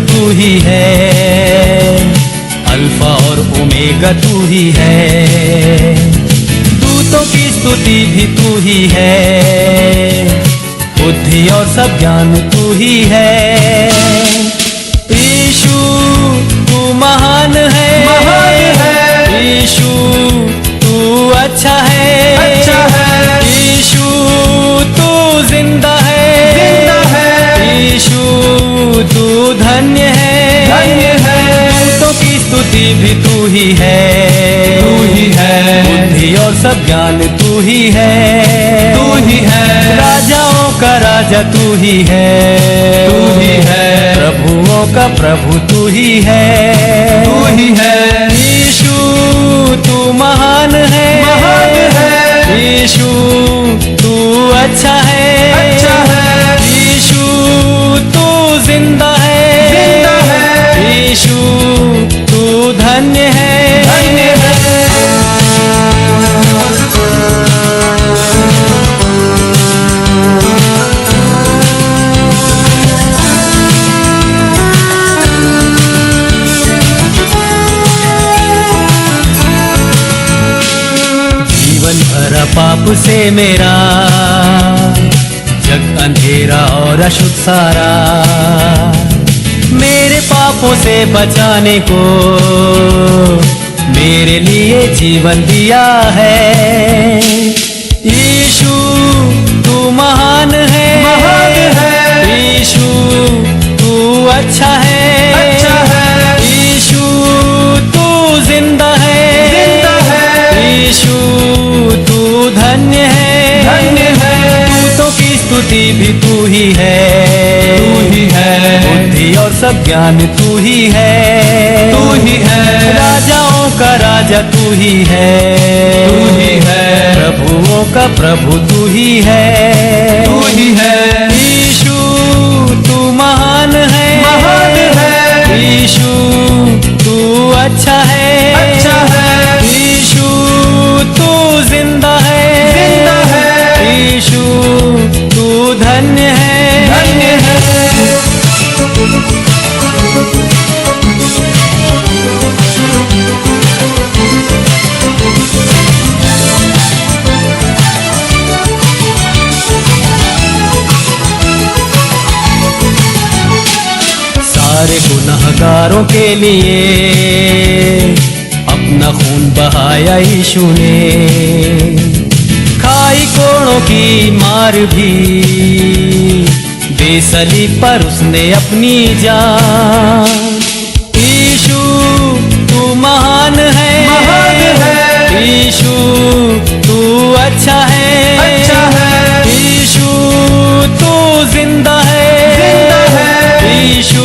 तू ही है, अल्फा और ओमेगा तू ही है, दूतों की स्तुति भी तू ही है, बुद्धि और सब ज्ञान तू ही है। यीशु तू महान है, यीशु तू अच्छा है, यीशु तू जिंदा है, यीशु तू धन्य है, दूतों की स्तुति भी तू ही है, बुद्धि और सब ज्ञान तू ही है, राजाओं का राजा तू ही है, प्रभुओं का प्रभु तू ही है, यीशु तू महान है, यीशु तू अच्छा है, यीशु तू जिंदा है, यीशु तू धन्य है। जीवन भरा पाप से मेरा, जग अंधेरा और अशुद्ध सारा, मेरे पापों से बचाने को मेरे लिए जीवन दिया है। यीशु तू महान है, यीशु तू अच्छा है, यीशु तू जिंदा है, यीशु तू धन्य है, दूतों की स्तुति भी तू ही है, बुद्धि और सब ज्ञान तू ही है, राजाओं का राजा तू ही है, प्रभुओं का प्रभु तू ही है, यीशु तू महान है, यीशु तू अच्छा है, यीशु तू जिंदा है, यीशु तू धन्य है। सारे गुनहगारों के लिए अपना खून बहाया यीशु ने, खाई कोड़ों की मार भी दे सलीब पर उसने अपनी जान। यीशु तू महान है, यीशु तू अच्छा है, यीशु तू जिंदा है, यीशु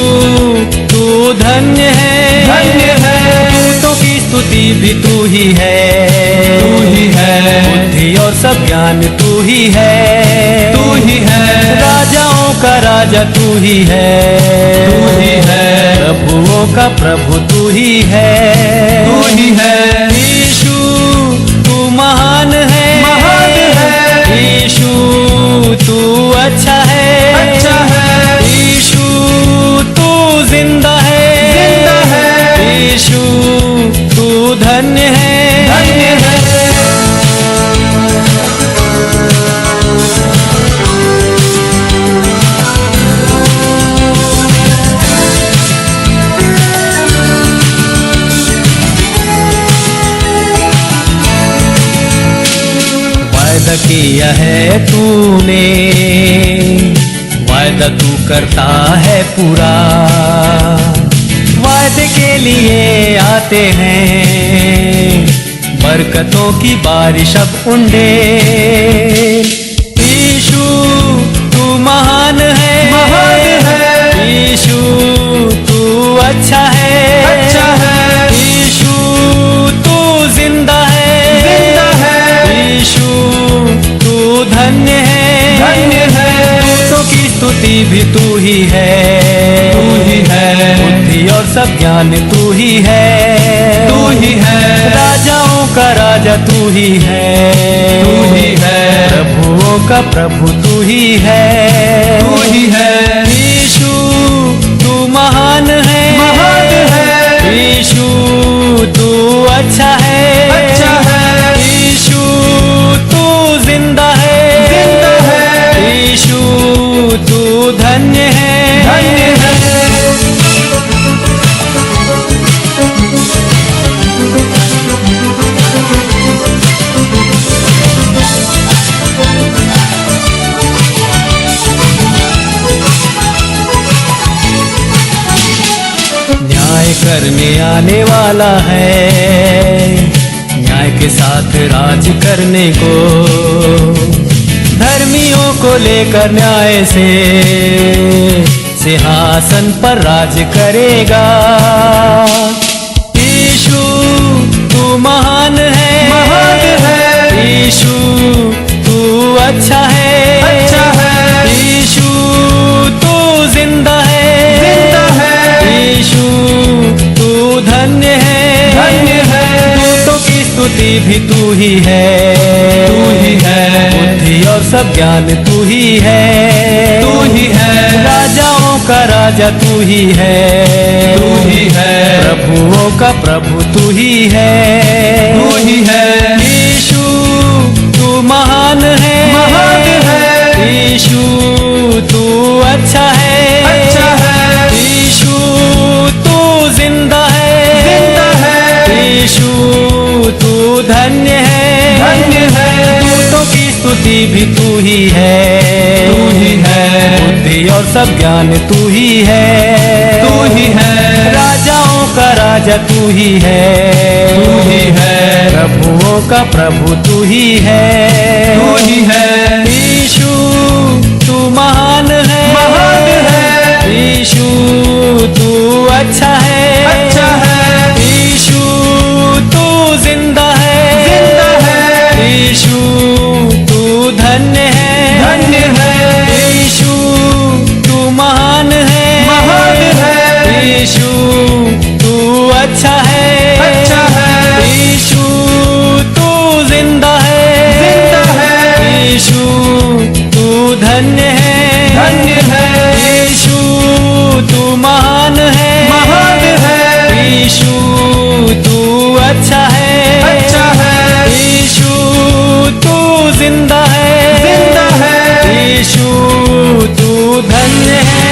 तू धन्य है, दूतों की स्तुति भी तू ही है, बुद्धि और सब ज्ञान तू ही है, राजाओं का राजा तू ही है, प्रभुओं का प्रभु तू ही है, यीशु तू महान है, यीशु तू अच्छा है, यीशु तू जिंदा है, यीशु तू धन्य है। वायदा किया है तूने, वायदा तू करता है पूरा, वायदे के लिए आते हैं बरकतों की बारिश अब उंडे। यीशु तू महान है, यीशु तू अच्छा है, यीशु तू जिंदा है, यीशु तू धन्य है, दूतों की स्तुति भी तू ही है, बुद्धि और सब ज्ञान तू ही है, राजाओं का राजा तू ही है, प्रभुओं का प्रभु तू ही है, यीशु तू महान करने आने वाला है, न्याय के साथ राज करने को। धर्मियों को लेकर न्याय से सिंहासन पर राज करेगा। यीशु तू महान है, यीशु तू अच्छा है, यीशु तू जिंदा है, यीशु तू धन्य है, दूतों की स्तुति भी तू ही है, बुद्धि और सब ज्ञान तू ही है, राजाओं का राजा तू ही है, प्रभुओं का प्रभु तू ही है, यीशु तू महान है, यीशु तू अच्छा है, यीशु तू जिंदा है, यीशु तू धन्य है, दूतों की स्तुति भी तू ही है, बुद्धि और सब ज्ञान तू ही है, राजाओं का राजा तू ही है, प्रभुओं का प्रभु तू ही है, यीशु तू महान है, यीशु तू अच्छा है, यीशु तू जिंदा है, यीशु तू धन्य है, यीशु तू महान है, यीशु तू अच्छा है, यीशु तू जिंदा है, यीशु तू धन्य है, यीशु तू महान है, यीशु तू अच्छा है, यीशु तू जिंदा है, यीशु तू धन्य है।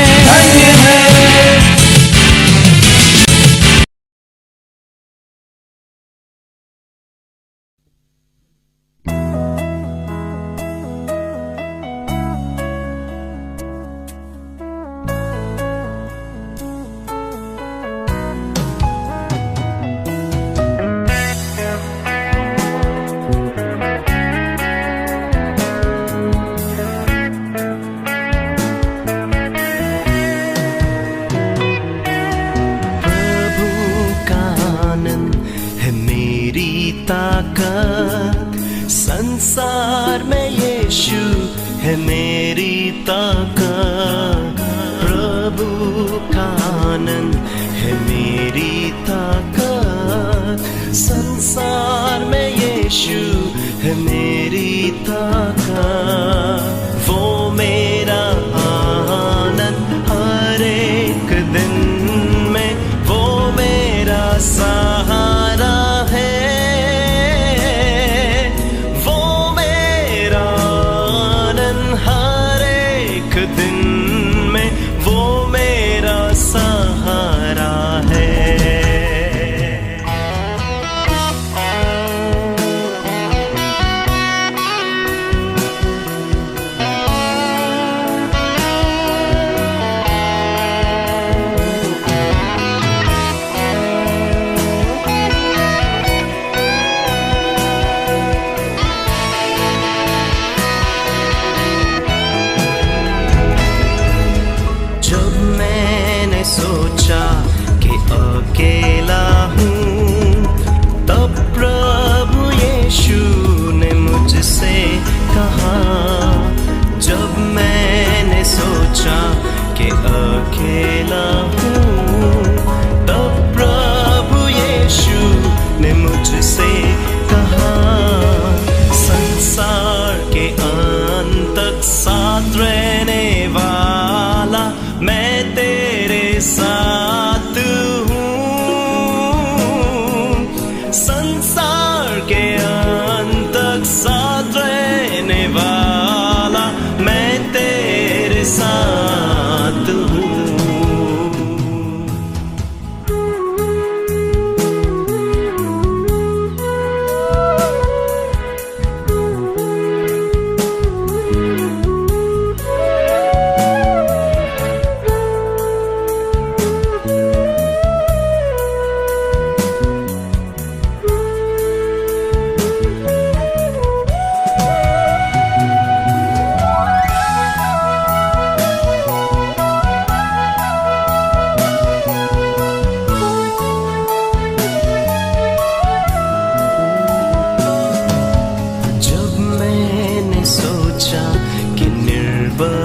संसार में यीशु है मेरी ताकत, प्रभु का आनंद है मेरी ताकत, संसार में यीशु है मेरी ताकत, वो मेरा आनंद हर एक दिन में, वो मेरा सहारा है, दिन में वो मेरा सहारा है।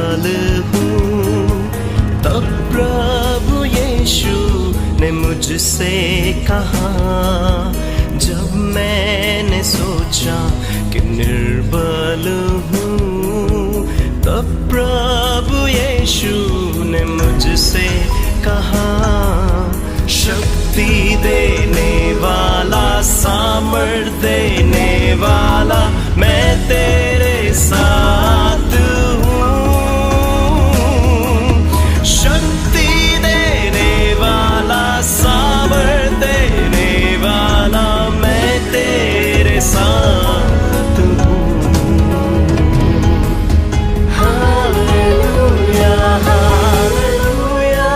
निर्बल हूँ, तब प्रभु यीशु ने मुझसे कहा, जब मैंने सोचा कि निर्बल हूँ, तब प्रभु यीशु ने मुझसे कहा, शक्ति देने वाला, सामर्थ देने वाला, मैं तेरे साथ हूँ। शक्ति देने वाला, सामर्थ देने वाला, मैं तेरे साथ हूँ। Hallelujah, hallelujah,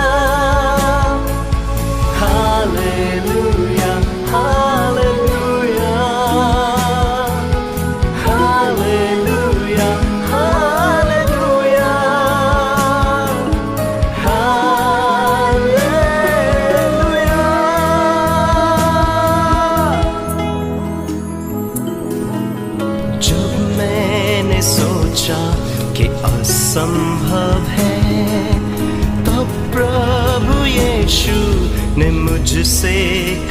hallelujah, hallelujah, hallelujah, hallelujah, hallelujah. जब मैंने सोचा कि असंभव है, तब प्रभु यीशु ने मुझसे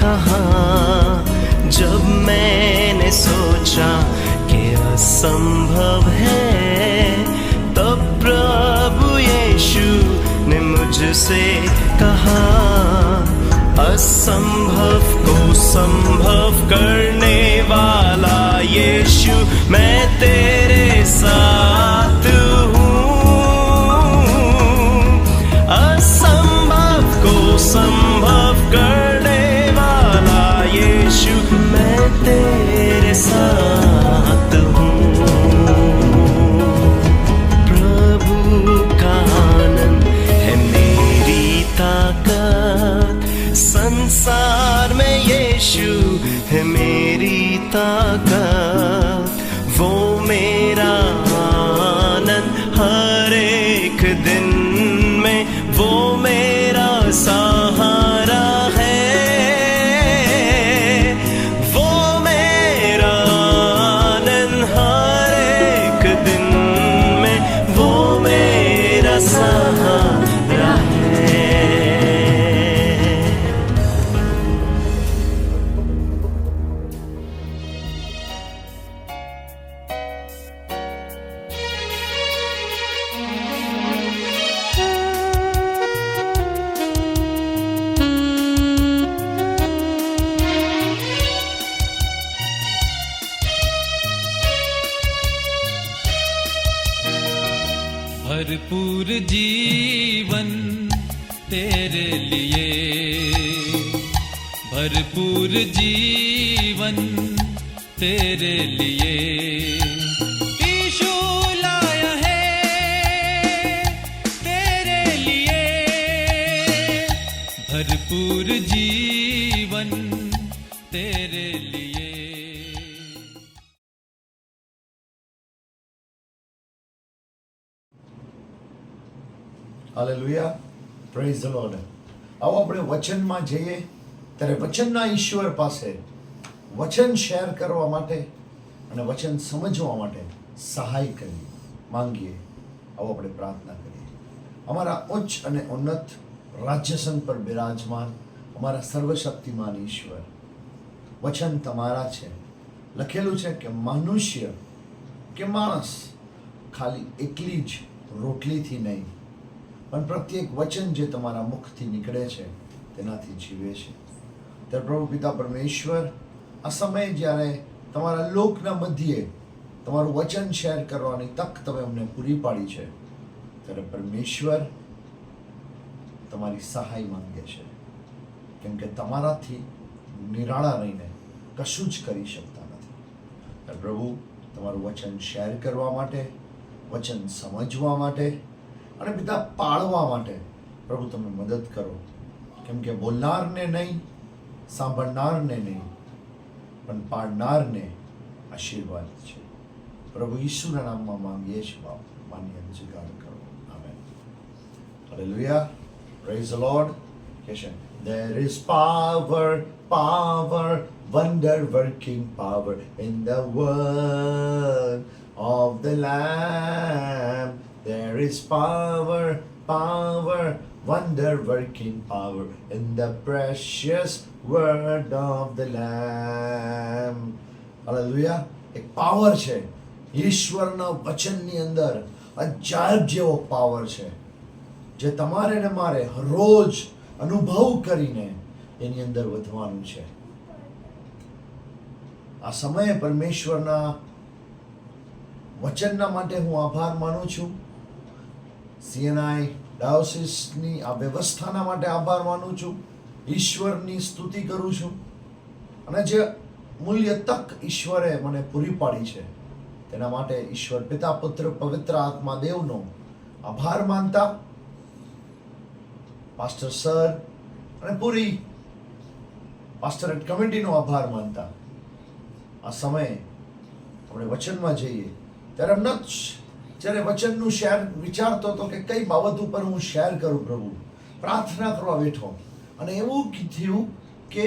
कहा, जब मैंने सोचा कि असंभव है, तब प्रभु यीशु ने मुझसे कहा, असंभव को संभव करने वाला यीशु, मैं तेरे साथ हूँ। असंभव को संभव करने वाला यीशु, मैं तेरे साथ हूँ। प्रभु का आनंद है मेरी ताकत, संसार में यीशु है मेरी ताकत, वो मेरा आनंद हर एक दिन में, वो मेरा सहारा है, वो मेरा आनंद हर एक दिन में, वो मेरा सहारा है। भरपूर जीवन तेरे लिए, भरपूर जीवन तेरे लिए यीशु लाया है, तेरे लिए भरपूर जीवन तेरे लिए। Hallelujah, praise the lord. આવો આપણે વચનમાં જઈએ ત્યારે વચનના ઈશ્વર પાસે વચન શેર કરવા માટે અને વચન સમજવા માટે સહાય કરી માંગીએ. આવો આપણે પ્રાર્થના કરીએ. અમારા ઉચ્ચ અને ઉન્નત રાજ્યસન પર બિરાજમાન અમારા સર્વશક્તિમાન ઈશ્વર, વચન તમારા છે. લખેલું છે કે મનુષ્ય કે માણસ ખાલી એકલી જ રોટલીથી નહીં, પણ પ્રત્યેક વચન જે તમારા મુખથી નીકળે છે તેનાથી જીવે છે. ત્યારે પ્રભુ પિતા પરમેશ્વર, આ સમયે જ્યારે તમારા લોકના મધ્યે તમારું વચન શેર કરવાની તક તમે અમને પૂરી પાડી છે, ત્યારે પરમેશ્વર તમારી સહાય માંગે છે, કેમ કે તમારાથી નિરાળા રહીને કશું જ કરી શકતા નથી. ત્યારે પ્રભુ તમારું વચન શેર કરવા માટે, વચન સમજવા માટે અને પિતા પાળવા માટે પ્રભુ તમે મદદ કરો, કેમ કે બોલનારને નહીં, સાંભળનારને નહીં, પણ પાડનારને આશીર્વાદ છે. પ્રભુ ઈસુના નામમાં માંગીએ છીએ બાપ, માન્ય સ્વીકાર કરો. Amen. Hallelujah, praise the lord. કેશન there is power, wonder working power in the word of the Lamb. There is power, power, wonder working power in the precious word of the Lamb. Hallelujah. એક power છે ઈશ્વરના વચનની અંદર, અજાયબ જેવો power છે જે તમારે ને મારે રોજ અનુભવ કરીને એની અંદર વધવાનું છે. આ સમયે પરમેશ્વરના વચનના માટે હું આભાર માનું છું. સીએનઆઈ ડાયોસિસની આ વ્યવસ્થાના માટે આભાર માનું છું. ઈશ્વરની સ્તુતિ કરું છું. અને જે મૂલ્ય તક ઈશ્વરે મને પૂરી પાડી છે તેના માટે ઈશ્વર પિતા, પુત્ર, પવિત્ર આત્મા દેવનો આભાર માનતા, પાસ્ટર સર અને પૂરી પાસ્ટરેટ કમિટીનો આભાર માનતા આ સમયે આપણે વચનમાં જઈએ ત્યારે જ્યારે વચનનું શેર વિચારતો હતો કે કઈ બાબત ઉપર હું શેર કરું પ્રભુ, પ્રાર્થના કરવા બેઠો અને એવું થયું કે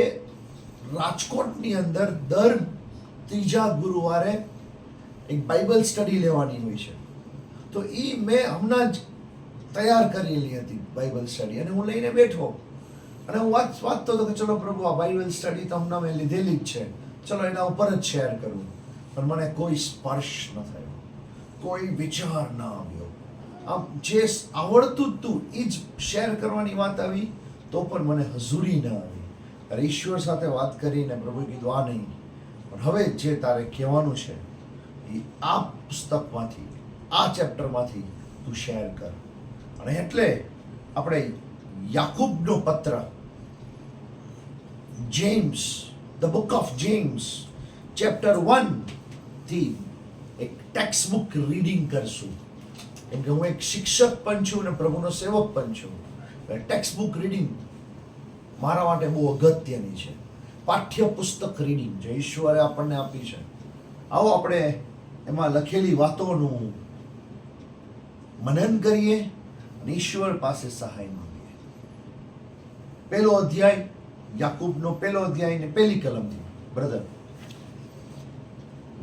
રાજકોટની અંદર દર ત્રીજા ગુરુવારે એક બાઇબલ સ્ટડી લેવાની હોય છે. તો એ મેં હમણાં જ તૈયાર કરેલી હતી બાઇબલ સ્ટડી, અને હું લઈને બેઠો અને હું વાંચતો હતો કે ચલો પ્રભુ આ બાઇબલ સ્ટડી તો હમણાં મેં લીધેલી જ છે, ચલો એના ઉપર જ શેર કરું. પણ મને કોઈ સ્પર્શ ન થયો, કોઈ વિચાર ના આવ્યો. આમ જે આવડતું જ તું એ જ શેર કરવાની વાત આવી તો પણ મને હજુરી ન આવી. ત્યારે ઈશ્વર સાથે વાત કરીને પ્રભુએ કીધું આ નહીં, પણ હવે જે તારે કહેવાનું છે એ આ પુસ્તકમાંથી, આ ચેપ્ટરમાંથી તું શેર કર. અને એટલે આપણે યાકૂબનો પત્ર, James, the book of James chapter 1 થી એક ટેક્સ્ટ બુક રીડિંગ કરશું. કેમ કે હું એક શિક્ષક પણ છું અને પ્રભુનો સેવક પણ છું. ટેક્સ્ટ બુક રીડિંગ મારા માટે બહુ અગત્યની છે. પાઠ્ય પુસ્તક રીડિંગ જે ઈશ્વરે આપણને આપી છે. આવો આપણે એમાં લખેલી વાતોનું મનન કરીએ અને ઈશ્વર પાસે સહાય માંગીએ. પહેલો અધ્યાય, યાકૂબનો પહેલો અધ્યાય ને પહેલી કલમથી. બ્રધર,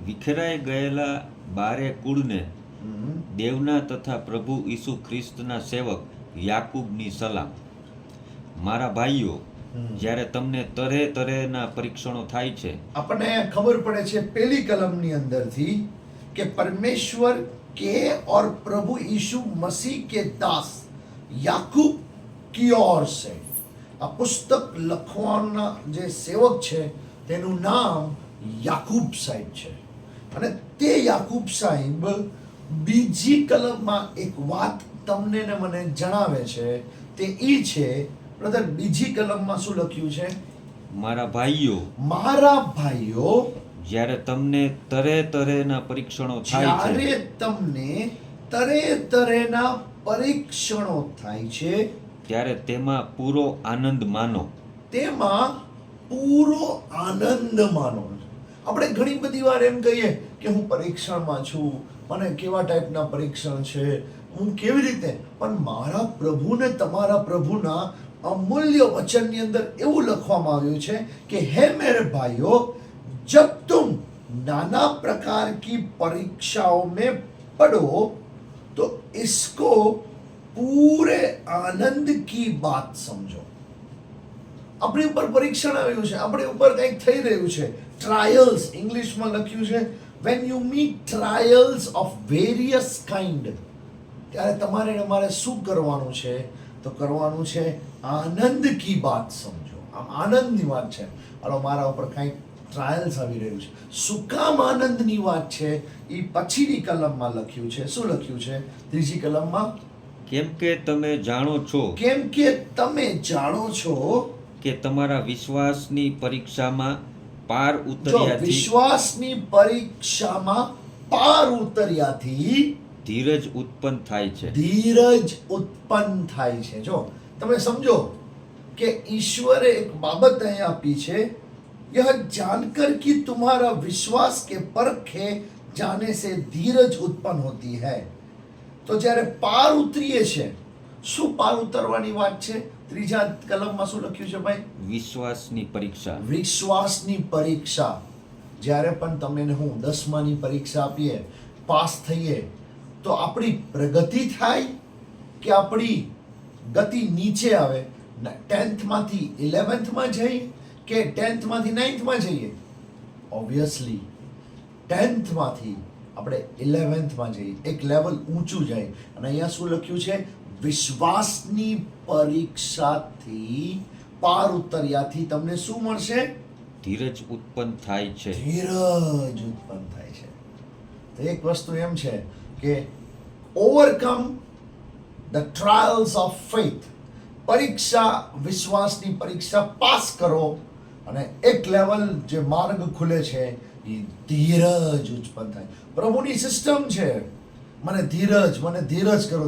વિખેરાઈ ગયેલા બારે કુળને દેવના તથા પ્રભુ ઈસુ ખ્રિસ્તના સેવક યાકૂબની સલામ. મારા ભાઈઓ, જ્યારે તમને તરે તરેના પરીક્ષણો થાય છે, આપણને ખબર પડે છે પહેલી કલમની અંદરથી કે પરમેશ્વર के और प्रभु यीशु मसीह के दास याकूब की ओर से આ પુસ્તક લખવાના જે સેવક છે તેનું નામ યાકૂબ સાહેબ છે. અને તે યાકૂબ સાહેબ બીજી કલમમાં એક વાત તમને ને મને જણાવે છે. તે એ છે બ્રધર, બીજી કલમમાં શું લખ્યું છે? મારા ભાઈઓ, જ્યારે તમને તરે તરેના પરીક્ષણો થાય છે, જ્યારે તમને તરે તરેના પરીક્ષણો થાય છે ત્યારે તેમાં પૂરો આનંદ માનો. તેમાં પૂરો આનંદ માનો. આપણે ઘણી બધી વાર એમ કહીએ કે હું પરીક્ષણમાં છું, મને કેવા ટાઈપના પરીક્ષણ છે, હું કેવી રીતે, પણ મારા પ્રભુને તમારા પ્રભુના અમૂલ્ય વચનની અંદર એવું લખવામાં આવ્યું છે કે હે મેરે ભાઈઓ, जब तुम नाना प्रकार की परीक्षाओं में पढ़ो तो इसको पूरे आनंद की बात समझो. આપણી ઉપર પરીક્ષણ આવ્યું છે, આપણી ઉપર કંઈક થઈ રહ્યું છે, ટ્રાયલ્સ ઇંગ્લિશમાં લખ્યું છે. when you meet trials of various kind, ત્યારે તમારે ને મારે શું કરવાનું છે? તો કરવાનું છે આનંદ કી બાત સમજો. આમ આનંદની વાત છે. હાલો, મારા ઉપર કંઈક ટ્રાયલ્સ આવી રહ્યું છે, શું કામ આનંદની વાત છે એ પછીની કલમમાં લખ્યું છે. શું લખ્યું છે ત્રીજી કલમમાં? કેમ કે તમે જાણો છો કે તમારા વિશ્વાસની પરીક્ષામાં પાર ઉતર્યાથી ધીરજ ઉત્પન્ન થાય છે. જો તમે સમજો કે ઈશ્વરે એક બાબત અહીં આપી છે, यह जानकर कि तुम्हारा विश्वास के परखे जाने से धीरज उत्पन्न होती है. तो જ્યારે પાર ઉતરીએ છે, શું પાર ઉતરવાની વાત છે? ત્રીજા કલમમાં શું લખ્યું છે ભાઈ? વિશ્વાસની પરીક્ષા. જ્યારે પણ તમે ને હું 10માની પરીક્ષા આપીએ, પાસ થઈએ, તો આપણી પ્રગતિ થાય કે આપણી ગતિ નીચે આવે? 10th માંથી 11th માં જઈ કે 10th માંથી 9th માં જઈએ? ઓબ્વિયસલી 10th માંથી આપણે 11th માં જઈએ, એક લેવલ ઊંચું જાય. અને અહીંયા શું લખ્યું છે? વિશ્વાસની પરીક્ષાથી પાર ઉતર્યાથી તમને શું મળશે? ધીરજ ઉત્પન્ન થાય છે. ધીરજ ઉત્પન્ન થાય છે. તો એક વસ્તુ એમ છે કે overcome the trials of faith, પરીક્ષા, વિશ્વાસની પરીક્ષા પાસ કરો અને એક લેવલ જે માર્ગ ખુલે છે એ ધીરજ ઉત્પન્ન થાય. પ્રભુની સિસ્ટમ છે, મને ધીરજ કરો.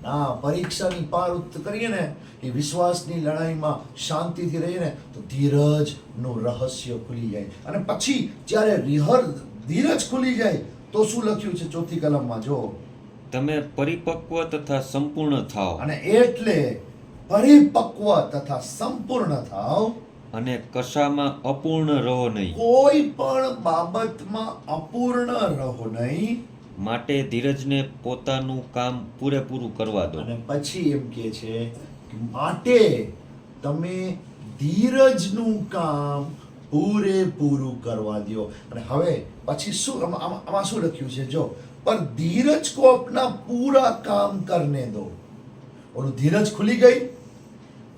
ના, પરીક્ષાની પાર કરીએ ને, એ વિશ્વાસની લડાઈમાં શાંતિથી રહીએ ને, તો ધીરજનું રહસ્ય ખુલી જાય. અને પછી જ્યારે ધીરજ ખુલી જાય તો શું લખ્યું છે 4th કલમમાં? જો, તમે પરિપક્વ તથા સંપૂર્ણ થાઓ અને એટલે પરિપક્વ તથા સંપૂર્ણ થાવ, અને કશામાં અપૂર્ણ રહો નહીં. કોઈ પણ બાબતમાં અપૂર્ણ રહો નહીં. માટે ધીરજને પોતાનું કામ પૂરેપૂરું કરવા દો. અને પછી એમ કહે છે કે માટે તમે ધીરજનું કામ પૂરેપૂરું કરવા દો. અને હવે પછી શું આમાં શું લખ્યું છે? જો, પર ધીરજ કો અપના પૂરા કામ કરને દો. ઓલું ધીરજ ખુલી ગઈ,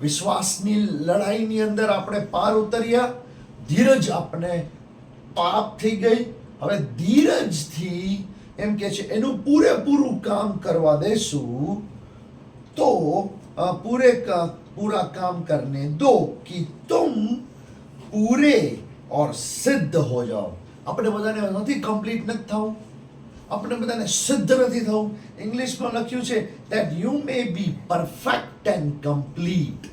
વિશ્વાસની લડાઈની અંદર આપણે પાર ઉતર્યા, ધીરજ આપણે પાપ થઈ ગઈ. હવે ધીરજથી એમ કે છે એનું પૂરેપૂરું કામ કરવા દેશું તો पूरा काम करने दो कि तुम पूरे और सिद्ध हो जाओ. આપણે બધાને નથી કમ્પ્લીટ નથી થવું, આપણે બધાને સિદ્ધ નથી થવું. ઇંગ્લિશમાં લખ્યું છે that you may be perfect and complete.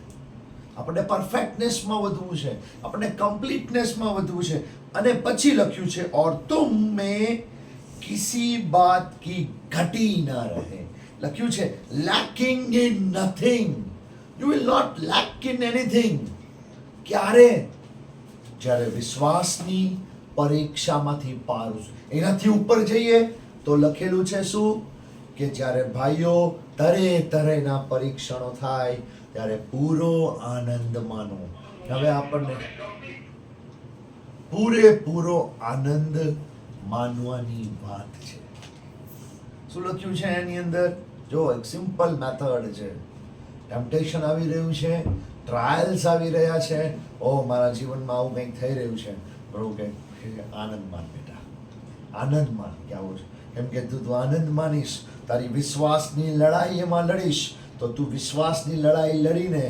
આપણે પરફેક્ટનેસમાં વધવું છે, આપણે કમ્પ્લીટનેસમાં વધવું છે. અને પછી લખ્યું છે और तुम में किसी बात की घटी न रहे. લખ્યું છે lacking in nothing. You will not lack in anything. ક્યારે? જ્યારે વિશ્વાસની પરીક્ષામાંથી પાર, એનાથી ઉપર જઈએ તો લખેલું છે શું? કે જ્યારે ભાઈઓ તરેના પરીક્ષણો થાય ત્યારે પૂરો આનંદ માનો. હવે આપણને પૂરેપૂરો આનંદ માનવાની વાત છે. શું લખ્યું છે એની અંદર? જો, એક સિમ્પલ મેથડ છે. ટેમ્પટેશન આવી રહ્યું છે, ટ્રાયલ્સ આવી રહ્યા છે, ઓ મારા જીવનમાં આવું કંઈક થઈ રહ્યું છે, બરોબર, કે આનંદ માન બેટા, આનંદ માન. કે આવું છે કેમ કે તું આનંદ માનીશ, તારી વિશ્વાસની લડાઈ એમાં લડીશ, તો તું વિશ્વાસની લડાઈ લડીને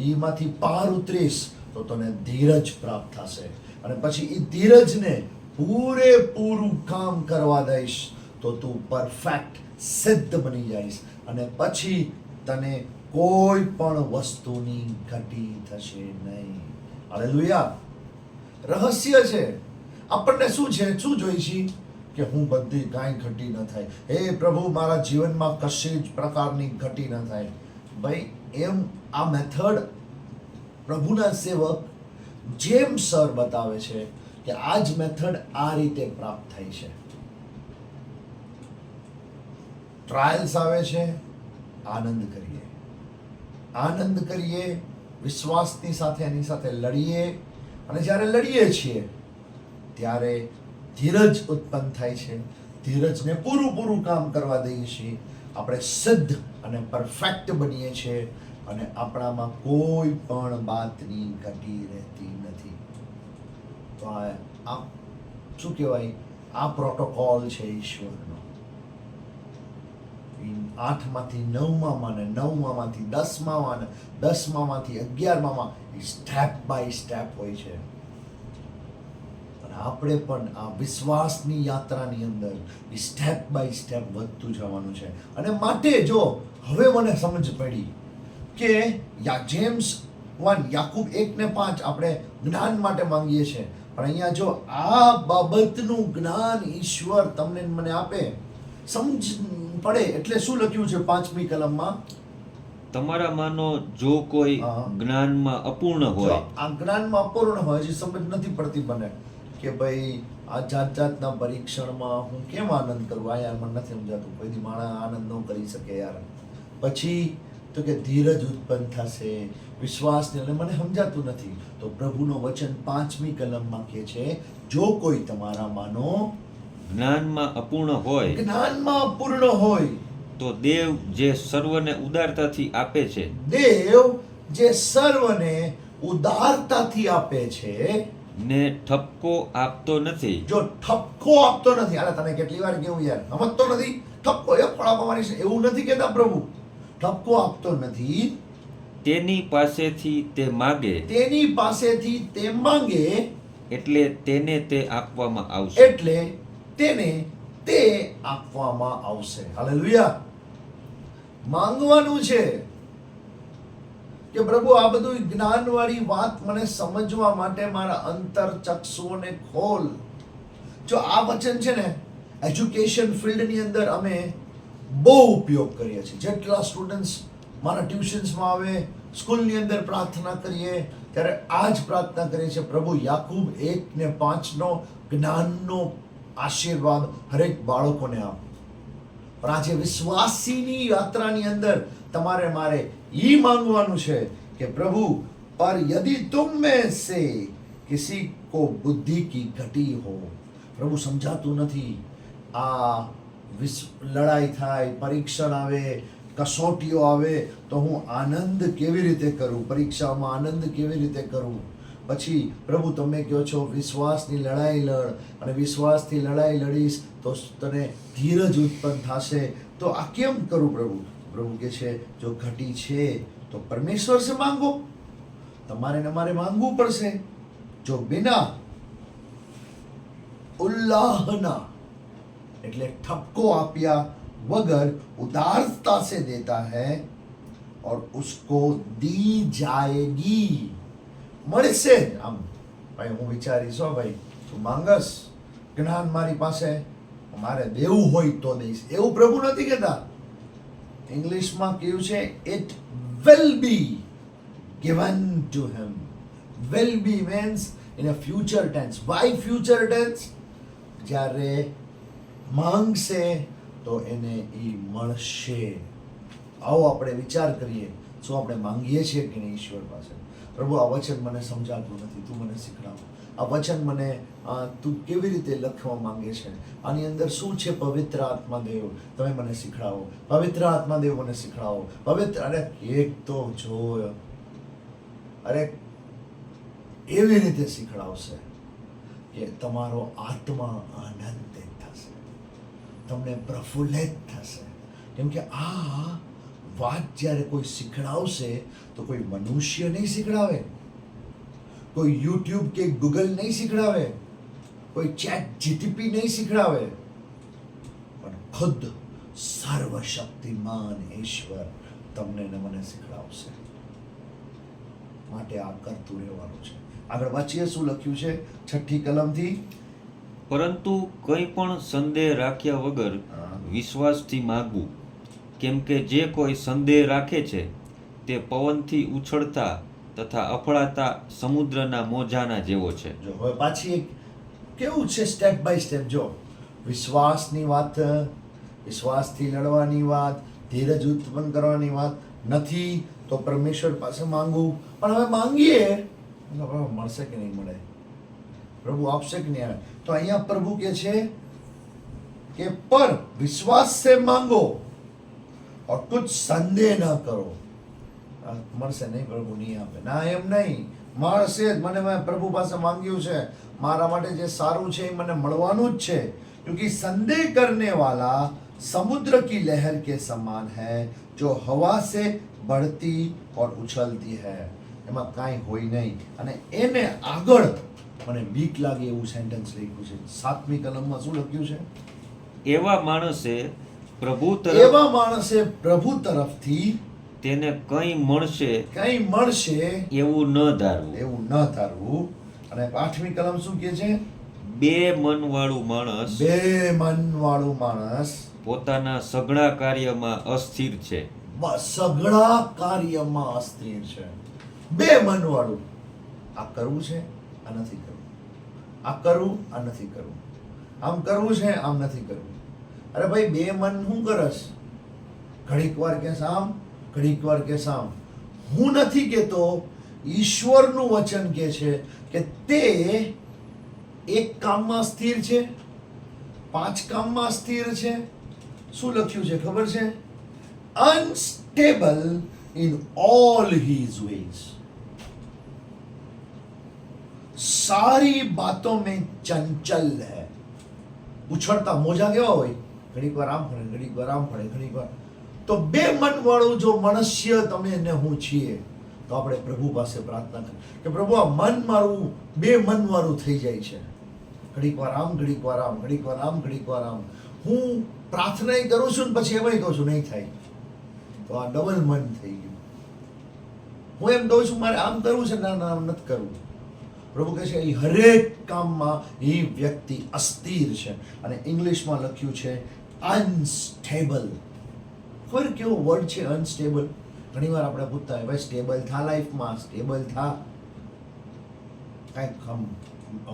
એમાંથી પાર ઉતરીશ તો તને ધીરજ પ્રાપ્ત થશે. અને પછી એ ધીરજને પૂરેપૂરું કામ કરવા દઈશ તો તું પરફેક્ટ સિદ્ધ બની જઈશ. અને પછી તને કોઈ પણ વસ્તુની ઘટી થશે નહીં. હાલેલુયા. રહસ્ય છે. આપણને શું છે, શું જોઈશે? કે હું બધી કાંઈ ઘટી ન થાય. હે પ્રભુ, મારા જીવનમાં કશી જ પ્રકારની ઘટી ન થાય. ભાઈ, એમ આ મેથડ પ્રભુના સેવક જેમ્સ સર બતાવે છે કે આ જ મેથડ આ રીતે પ્રાપ્ત થાય છે. ટ્રાયલ્સ આવે છે, આનંદ કરીએ, વિશ્વાસની સાથે એની સાથે લડીએ. અને જ્યારે લડીએ છીએ ત્યારે ધીરજ ઉત્પન્ન થાય છે. ધીરજને પૂરું કામ કરવા દઈએ છીએ, આપણે સિદ્ધ અને પરફેક્ટ બનીએ છીએ અને આપણામાં કોઈ પણ બાતની ઘટી રહેતી નથી. તો આ શું કહેવાય? આ પ્રોટોકોલ છે ઈશ્વરનો. 8માંથી 9માં ને 9માંથી 10માં ને 10માંથી 11માં સ્ટેપ બાય સ્ટેપ હોય છે. અને આપણે પણ આ વિશ્વાસની યાત્રાની અંદર સ્ટેપ બાય સ્ટેપ વધતું જવાનું છે. અને માટે જો હવે મને સમજ પડી કે જેમ્સ 1 યાકૂબ 1:5 આપણે જ્ઞાન માટે માંગીએ છીએ, પણ અહીંયા જો આ બાબતનું જ્ઞાન ઈશ્વર તમને મને આપે, સમજ પડે. એટલે શું લખ્યું છે 5મી કલમમાં? તમારામાંનો જો કોઈ જ્ઞાનમાં અપૂર્ણ હોય. આ જ્ઞાનમાં અપૂર્ણ હોય, હજી સમજ નથી પડતી મને કે ભાઈ આ જાત જાતના પરીક્ષણમાં હું કેમ આનંદ કરું? આ યાર મને નથી સમજાતું. કોઈ દી માણસ આનંદ ન કરી શકે યાર. પછી તો કે ધીરજ ઉત્પન્ન થશે, વિશ્વાસને એટલે મને સમજાતું નથી. તો પ્રભુનો વચન 5મી કલમમાં કહે છે, જો કોઈ તમારામાંનો જ્ઞાનમાં અપૂર્ણ હોય જ્ઞાનમાં અપૂર્ણ હોય, તો દેવ જે સર્વને ઉદારતાથી આપે છે દેવ જે સર્વને ઉદારતાથી આપે છે, ને ઠપકો આપતો નથી. જો ઠપકો આપતો નથી. અરે તને કેટલી વાર કેવું યાર, સમજતો નથી? ઠપકો એ ફળ આપવાની છે એવું નથી કહેતા પ્રભુ. ઠપકો આપતો નથી. તેની પાસેથી તે માગે તેની પાસેથી તે માંગે એટલે તેને તે આપવામાં આવશે. એટલે તેને તે આપવામાં આવશે. હાલેલુયા. માંગવાનું છે કે પ્રભુ આ બધું જ્ઞાનવાળી વાત મને સમજવા માટે મારા અંતર ચક્ષુઓને ખોલ. જો આ વચન છે ને એજ્યુકેશન ફિલ્ડની અંદર અમે બહુ ઉપયોગ કરીએ છીએ. જેટલા સ્ટુડન્ટ્સ મારા ટ્યુશન્સમાં આવે, સ્કૂલની અંદર પ્રાર્થના કરીએ ત્યારે આ જ પ્રાર્થના કરીએ છીએ, પ્રભુ યાકૂબ 1:5 જ્ઞાનનો આશીર્વાદ હરેક બાળકોને આપ. પણ આજે વિશ્વાસીની યાત્રાની અંદર તમારે મારે ઈ માંગવાનું છે કે પ્રભુ પર યદિ तुम में से किसी को बुद्धि की घटी हो. પ્રભુ સમજાતું નથી. આ લડાઈ થાય, પરીક્ષણ આવે, કસોટીઓ આવે તો હું આનંદ કેવી રીતે કરું? પરીક્ષામાં આનંદ કેવી રીતે કરું? પછી પ્રભુ તમે કહો છો વિશ્વાસની લડાઈ લડ, અને વિશ્વાસથી લડાઈ લડીશ તો તને ધીરજ ઉત્પન્ન થશે. તો આ કેમ કરું પ્રભુ? પ્રભુ કહે છે જો ઘટી છે તો પરમેશ્વર સે માંગો. તમારે ને મારે માંગવું પડશે. જો બિના ઉલ્લાહના એટલે ठपको આપ્યા वगर उदारता से देता है और उसको दी जाएगी. મળશે. આમ ભાઈ હું વિચારીશ, હો ભાઈ તું માંગસ જ્ઞાન મારી પાસે, મારે દેવું હોય તો દઈશ, એવું પ્રભુ નથી કહેતા. ઇંગ્લિશમાં કહ્યું છે it will be given to him. will be means in a future tense. why future tense? જ્યારે માંગશે તો એને ઈ મળશે. આવો આપણે વિચાર કરીએ. શું આપણે માંગીએ છીએ કે નહીં ઈશ્વર પાસે? પ્રભુ આ વચન મને સમજાતું નથી, તું મને શીખડાવ. આ વચન મને તું કેવી રીતે લખવા માંગે છે? આની અંદર શું છે? પવિત્ર આત્મા દેવ તમે મને શીખડાવો. પવિત્ર આત્મા દેવ મને શીખડાવો. પવિત્ર અરે એક તો જો અરે એવી રીતે શીખડાવશે કે તમારો આત્મા આનંદિત થશે, તમને પ્રફુલ્લિત થશે. કેમ કે આ વાત જ્યારે કોઈ શીખડાવશે તો કોઈ મનુષ્ય નહીં શીખડાવે, કોઈ યુટ્યુબ કે ગૂગલ નહીં શીખડાવે, કોઈ ચેટ જીટીપી નહીં શીખડાવે, પણ ખુદ સર્વશક્તિમાન ઈશ્વર તમને ને મને શીખડાવશે. માટે આ કરતું રહેવાનું છે. આગળ વાંચીએ શું લખ્યું છે 6ઠી કલમથી. પરંતુ કંઈ પણ સંદેહ રાખ્યા વગર વિશ્વાસથી માગવું, કેમ કે જે કોઈ સંદેહ રાખે છે તે પવનથી ઉછળતા તથા અફળાતા સમુદ્રના મોજાના જેવો છે. જો હવે પાછી એક કેવું છે સ્ટેપ બાય સ્ટેપ. જો વિશ્વાસની વાત, વિશ્વાસથી લડવાની વાત, ધીરજ ઉત્પન્ન કરવાની વાત નથી તો પરમેશ્વર પાસે માંગવું. પણ હવે માંગીએ પ્રભુ મળશે કે નહીં મળે, પ્રભુ આપશે કે નહીં આવે? તો અહીંયા પ્રભુ કહે છે કે પર વિશ્વાસ से मांगो और कुछ संदेह न करो. મળશે નહીં પ્રભુ નહીં આપે ના, એમ નહીં, મળશે જ. મેં પ્રભુ પાસે માંગ્યું છે, મારા માટે જે સારું છે એ મને મળવાનું જ છે. क्योंकि संदेह करने वाला समुद्र की लहर के समान है जो हवा से बढ़ती और उछलती है. એમાં કાંઈ હોય નહીં. અને એને આગળ મને બીક લાગે એવું સેન્ટેન્સ લખ્યું છે 7મી કલમમાં. શું લખ્યું છે? એવા માણસે પ્રભુ તરફથી તેને કંઈ મળશે એવું ન ધારવું. અને 8મી કલમ શું કહે છે? બે મનવાળું માણસ પોતાના સઘળા કાર્યમાં અસ્થિર છે. સઘળા કાર્યમાં અસ્થિર છે. બે મનવાળું. આ કરવું છે, આ નથી કરવું. આ કરવું, આ નથી કરવું, આમ કરવું છે, આમ નથી કરવું. અરે ભાઈ, બે મન શું કરસ? ઘડીક વાર કેસ આમ, ઘડીક વાર કેસ આમ. હું નથી કહેતો, ઈશ્વરનું વચન કહે છે કે તે એક કામમાં સ્થિર છે, 5 કામમાં સ્થિર છે. શું લખ્યું છે ખબર છે? Unstable in all his ways. सारी बातों में चंचल है. ઉછળતા મોજા કેવા હોય? ઘડીક વાર આમ ફરે, ઘડીક વાર આમ ફરે, ઘડીક વાર. તો બે મન વાળું જો મનુષ્ય તમે ને હું છીએ, તો આપણે પ્રભુ પાસે પ્રાર્થના કરીએ કે પ્રભુ, આ મન મારું બે મન વાળું થઈ જાય છે. ઘડીક વાર આમ, ઘડીક વાર આમ, ઘડીક વાર આમ, ઘડીક વાર આમ. હું પ્રાર્થના કરું છું ને પછી એમાંય કહું છું નહીં થાય, તો આ ડબલ મન થઈ ગયું. હું એમ કહું છું મારે આમ કરવું છે, ના ના આમ નથી કરવું. પ્રભુ કહે છે એ હરેક કામમાં એ વ્યક્તિ અસ્થિર છે. અને ઇંગ્લિશમાં લખ્યું છે અનસ્ટેબલ. ખબર કેવો વર્ડ છે અનસ્ટેબલ? ઘણી વાર આપણે પૂછતા હોય, ભાઈ સ્ટેબલ થા લાઈફમાં, સ્ટેબલ થા. કાંઈક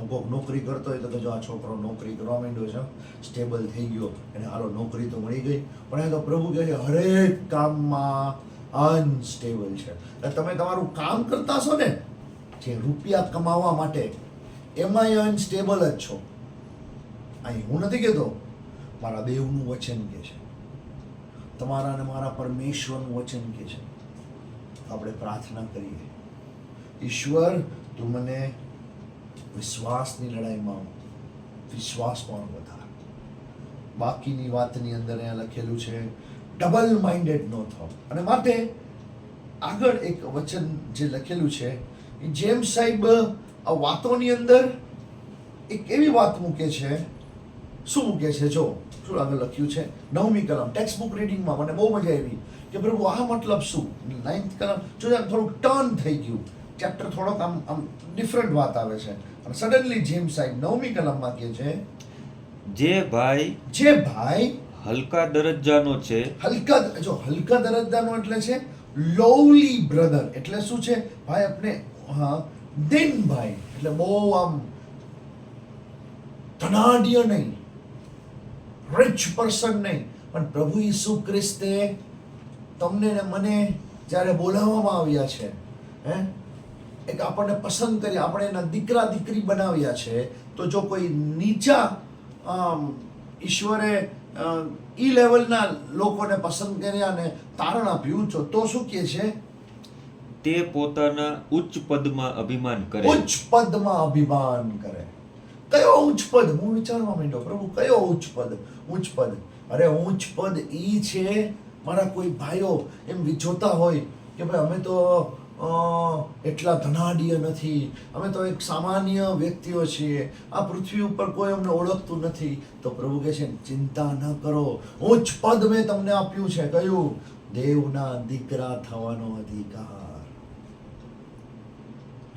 કોઈક નોકરી કરતો હોય તો કે જો આ છોકરો નોકરી કરવા માંડ્યો છે, સ્ટેબલ થઈ ગયો, એને હાલો નોકરી તો મળી ગઈ. પણ એ તો પ્રભુ કહે છે હરેક કામમાં અનસ્ટેબલ છે. તમે તમારું કામ કરતા છો ને, જે રૂપિયા કમાવા માટે, એમાંય અનસ્ટેબલ જ છો. અહીં હું નથી કહેતો, મારા દેવનું વચન કહે છે, તમારા અને મારા પરમેશ્વરનું વચન કહે છે. આપણે પ્રાર્થના કરીએ, ઈશ્વર તું મને વિશ્વાસની લડાઈમાં વિશ્વાસમાં વધાર. બાકીની વાતની અંદર અહીંયા લખેલું છે ડબલ માઇન્ડેડ ન થાવ. અને માટે આગળ એક વચન જે લખેલું છે, જેમ્સ સાહેબ આ વાતોની અંદર એક એવી વાત મૂકે છે. શું મૂકે છે? જો શું આગળ લખ્યું છે 9મી કલમ ટેક્સ્ટ બુક રીડિંગમાં મને બહુ મજા આવી કે પ્રભુ આ મતલબ શું. 9th કલમ જો થોડુંક ટર્ન થઈ ગયું, ચેપ્ટર થોડોક આમ ડિફરન્ટ વાત આવે છે. અને સડનલી જેમ્સ સાહેબ 9મી કલમમાં કહે છે, જે ભાઈ હલકા દરજ્જાનો છે. હલકા દરજ્જાનો એટલે છે લોવલી બ્રધર. એટલે શું છે ભાઈ? આપણે દિન ભાઈ એટલે બહુ આમ ધનાઢ્ય નહીં, રિચ પર્સન નહીં, પણ પ્રભુ ઈસુ ખ્રિસ્તે તમને ને મને જ્યારે બોલાવવામાં આવ્યા છે, એક આપણને પસંદ કરી, આપણે એના દીકરા દીકરી બનાવ્યા છે. તો જો કોઈ નીચા ઈશ્વરે ઈ લેવલના લોકોને પસંદ કર્યા ને તારણ આપ્યું તો શું કહે છે? તે પોતાના ઉચ્ચ પદમાં અભિમાન કરે. ઉચ્ચ પદમાં અભિમાન કરે. કયો ઉચ્ચ પદ? હું વિચારવા માંડ્યો, પ્રભુ કયો ઉચ્ચ પદ? ઉચ્ચ પદ, અરે ઉચ્ચ પદ ઈ છે. મારા કોઈ ભાઈઓ એમ જોતા હોય કે ભાઈ અમે તો એટલા ધનાઢ્ય નથી, અમે તો એક સામાન્ય વ્યક્તિઓ છીએ, આ પૃથ્વી ઉપર કોઈ અમને ઓળખતું નથી. તો પ્રભુ કહે છે ચિંતા ન કરો, ઉચ્ચ પદ મેં તમને આપ્યું છે. કયું? દેવના દીકરા થવાનો અધિકાર.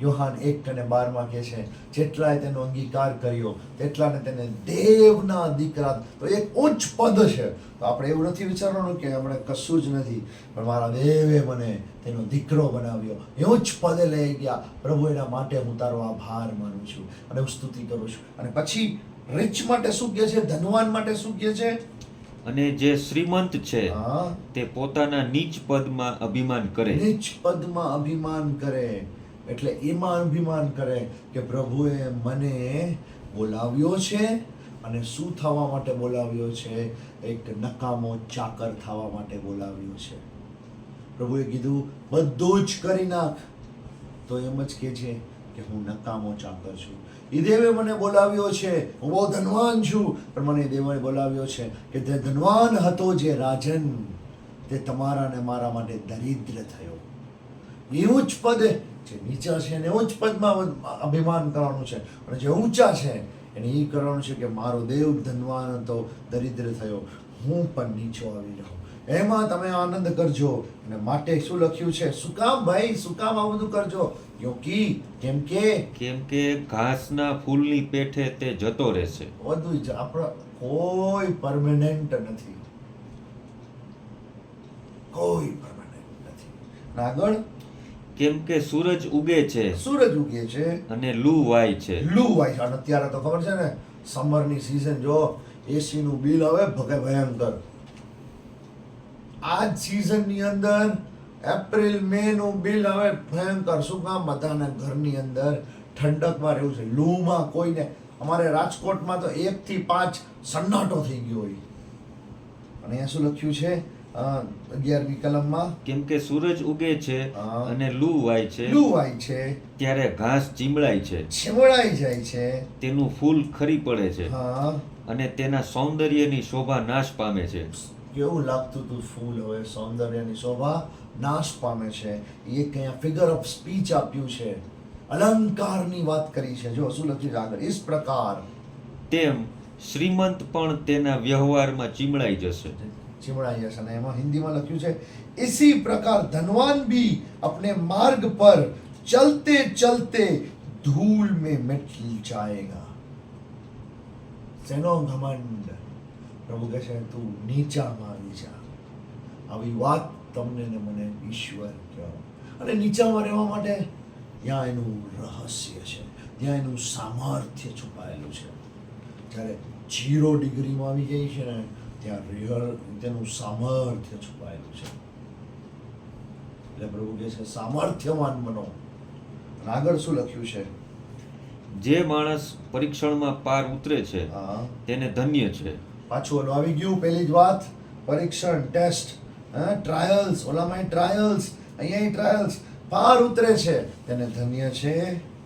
યોહાન 1:12 કહે છે જેટલાએ તેનો અંગીકાર કર્યો તેટલાને તેને દેવના દીકરા. તો એક ઉચ્ચ પદ છે. તો આપણે એવું નથી વિચારવાનું કે આપણે કશું જ નથી, પણ મારા દેવે મને તેનો દીકરો બનાવ્યો, એ ઉચ્ચ પદે લઈ ગયા. પ્રભુ એના માટે હું તારો આભાર માનું છું અને હું સ્તુતિ કરું છું. અને પછી રિચ માટે શું કહે છે? ધનવાન માટે શું કહે છે? અને જે શ્રીમંત છે તે પોતાના નીચ પદમાં અભિમાન કરે. નીચ પદમાં અભિમાન કરે એટલે એમાં અભિમાન કરે કે પ્રભુએ મને બોલાવ્યો છે. અને શું થવા માટે બોલાવ્યો છે? એક નકામો ચાકર થવા માટે બોલાવ્યો છે. પ્રભુએ કીધું બધું જ કરી નાખ, તો એમ જ કહે છે કે હું નકામો ચાકર છું. એ દેવે મને બોલાવ્યો છે, હું બહુ ધનવાન છું, પણ મને દેવે બોલાવ્યો છે કે તે ધનવાન હતો જે રાજન, તે તમારા ને મારા માટે દરિદ્ર થયો. એવું જ પદ જે નીચા છે એને ઉચ્ચ પદમાં અભિમાન કરવાનું છે, અને જે ઊંચા છે એને એ કરવાનું છે કે મારો દેવ ધનવાન હતો, દરિદ્ર થયો, હું પણ નીચો આવી રહ્યો. એમાં તમે આનંદ કરજો. અને માટે શું લખ્યું છે? શું કામ ભાઈ? શું કામ આ બધું કરજો? કેમ કે ઘાસના ફૂલની પેઠે તે જતો રહેશે. બધું જ આપણા કોઈ પરમેનન્ટ નથી, કોઈ પરમેનન્ટ નથી. આગળ કેમ કે સૂરજ ઉગે છે સૂરજ ઉગે છે અને લૂ વાય છે. લૂ વાય છે. અને અત્યારે તો ખબર છે ને, સમરની સિઝન જો એસી નું બિલ આવે ભયંકર. આ જ સિઝનની અંદર એપ્રિલ મે નું બિલ આવે ભયંકર. શું કામ? બધાના ઘરની અંદર ઠંડકમાં રહેવું છે, લૂમાં કોઈને. અમારે રાજકોટમાં તો 1 થી 5 સન્નાટો થઈ ગયો હોય. અને અહીંયા શું લખ્યું છે 11મી કલમમાં? કેમ કે સૂરજ ઉગે છે હા. અને લૂ વાય છે, લૂ વાય છે, ત્યારે ઘાસ ચીમળાય છે, છીમડાઈ જાય છે. તેનું ફૂલ ખરી પડે છે હા, અને તેના સૌંદર્યની શોભા નાશ પામે છે. કેવું લાગતું હતું ફૂલ હવે સૌંદર્યની શોભા નાશ પામે છે. એ કયા ફિગર ઓફ સ્પીચ આપ્યું છે, અલંકારની વાત કરી છે. જો શું લખ્યું છે આગળ? ઇસ પ્રકાર તેમ શ્રીમંત પણ તેના વ્યવહારમાં ચીમળાઈ જશે. ચીમડાઈ જશે. અને એમાં હિન્દીમાં લખ્યું છે, इसी प्रकार धनवान भी अपने मार्ग पर चलते चलते धूल में मिट जाएगा. શેનો ઘમંડ? પ્રભુ કહે છે તું નીચામાં આવી જા. આવી વાત તમને ને મને ઈશ્વર કહો. અને નીચામાં રહેવા માટે ત્યાં એનું રહસ્ય છે, ત્યાં એનું સામર્થ્ય છુપાયેલું છે. જ્યારે 0 ડિગ્રીમાં આવી જાય છે ને, ત્યાં તેનું સામર્થ્ય છુપાયેલું છે. એટલે પ્રભુ કહે છે સામર્થ્યવાન બનો. અને આગળ શું લખ્યું છે? જે માણસ પરીક્ષણમાં પાર ઉતરે છે હા, તેને ધન્ય છે. પાછું ઓલું આવી ગયું, પહેલી જ વાત. પરીક્ષણ, ટેસ્ટ, ટ્રાયલ્સ. ઓલામાં ટ્રાયલ્સ, અહીંયા ટ્રાયલ્સ. પાર ઉતરે છે તેને ધન્ય છે.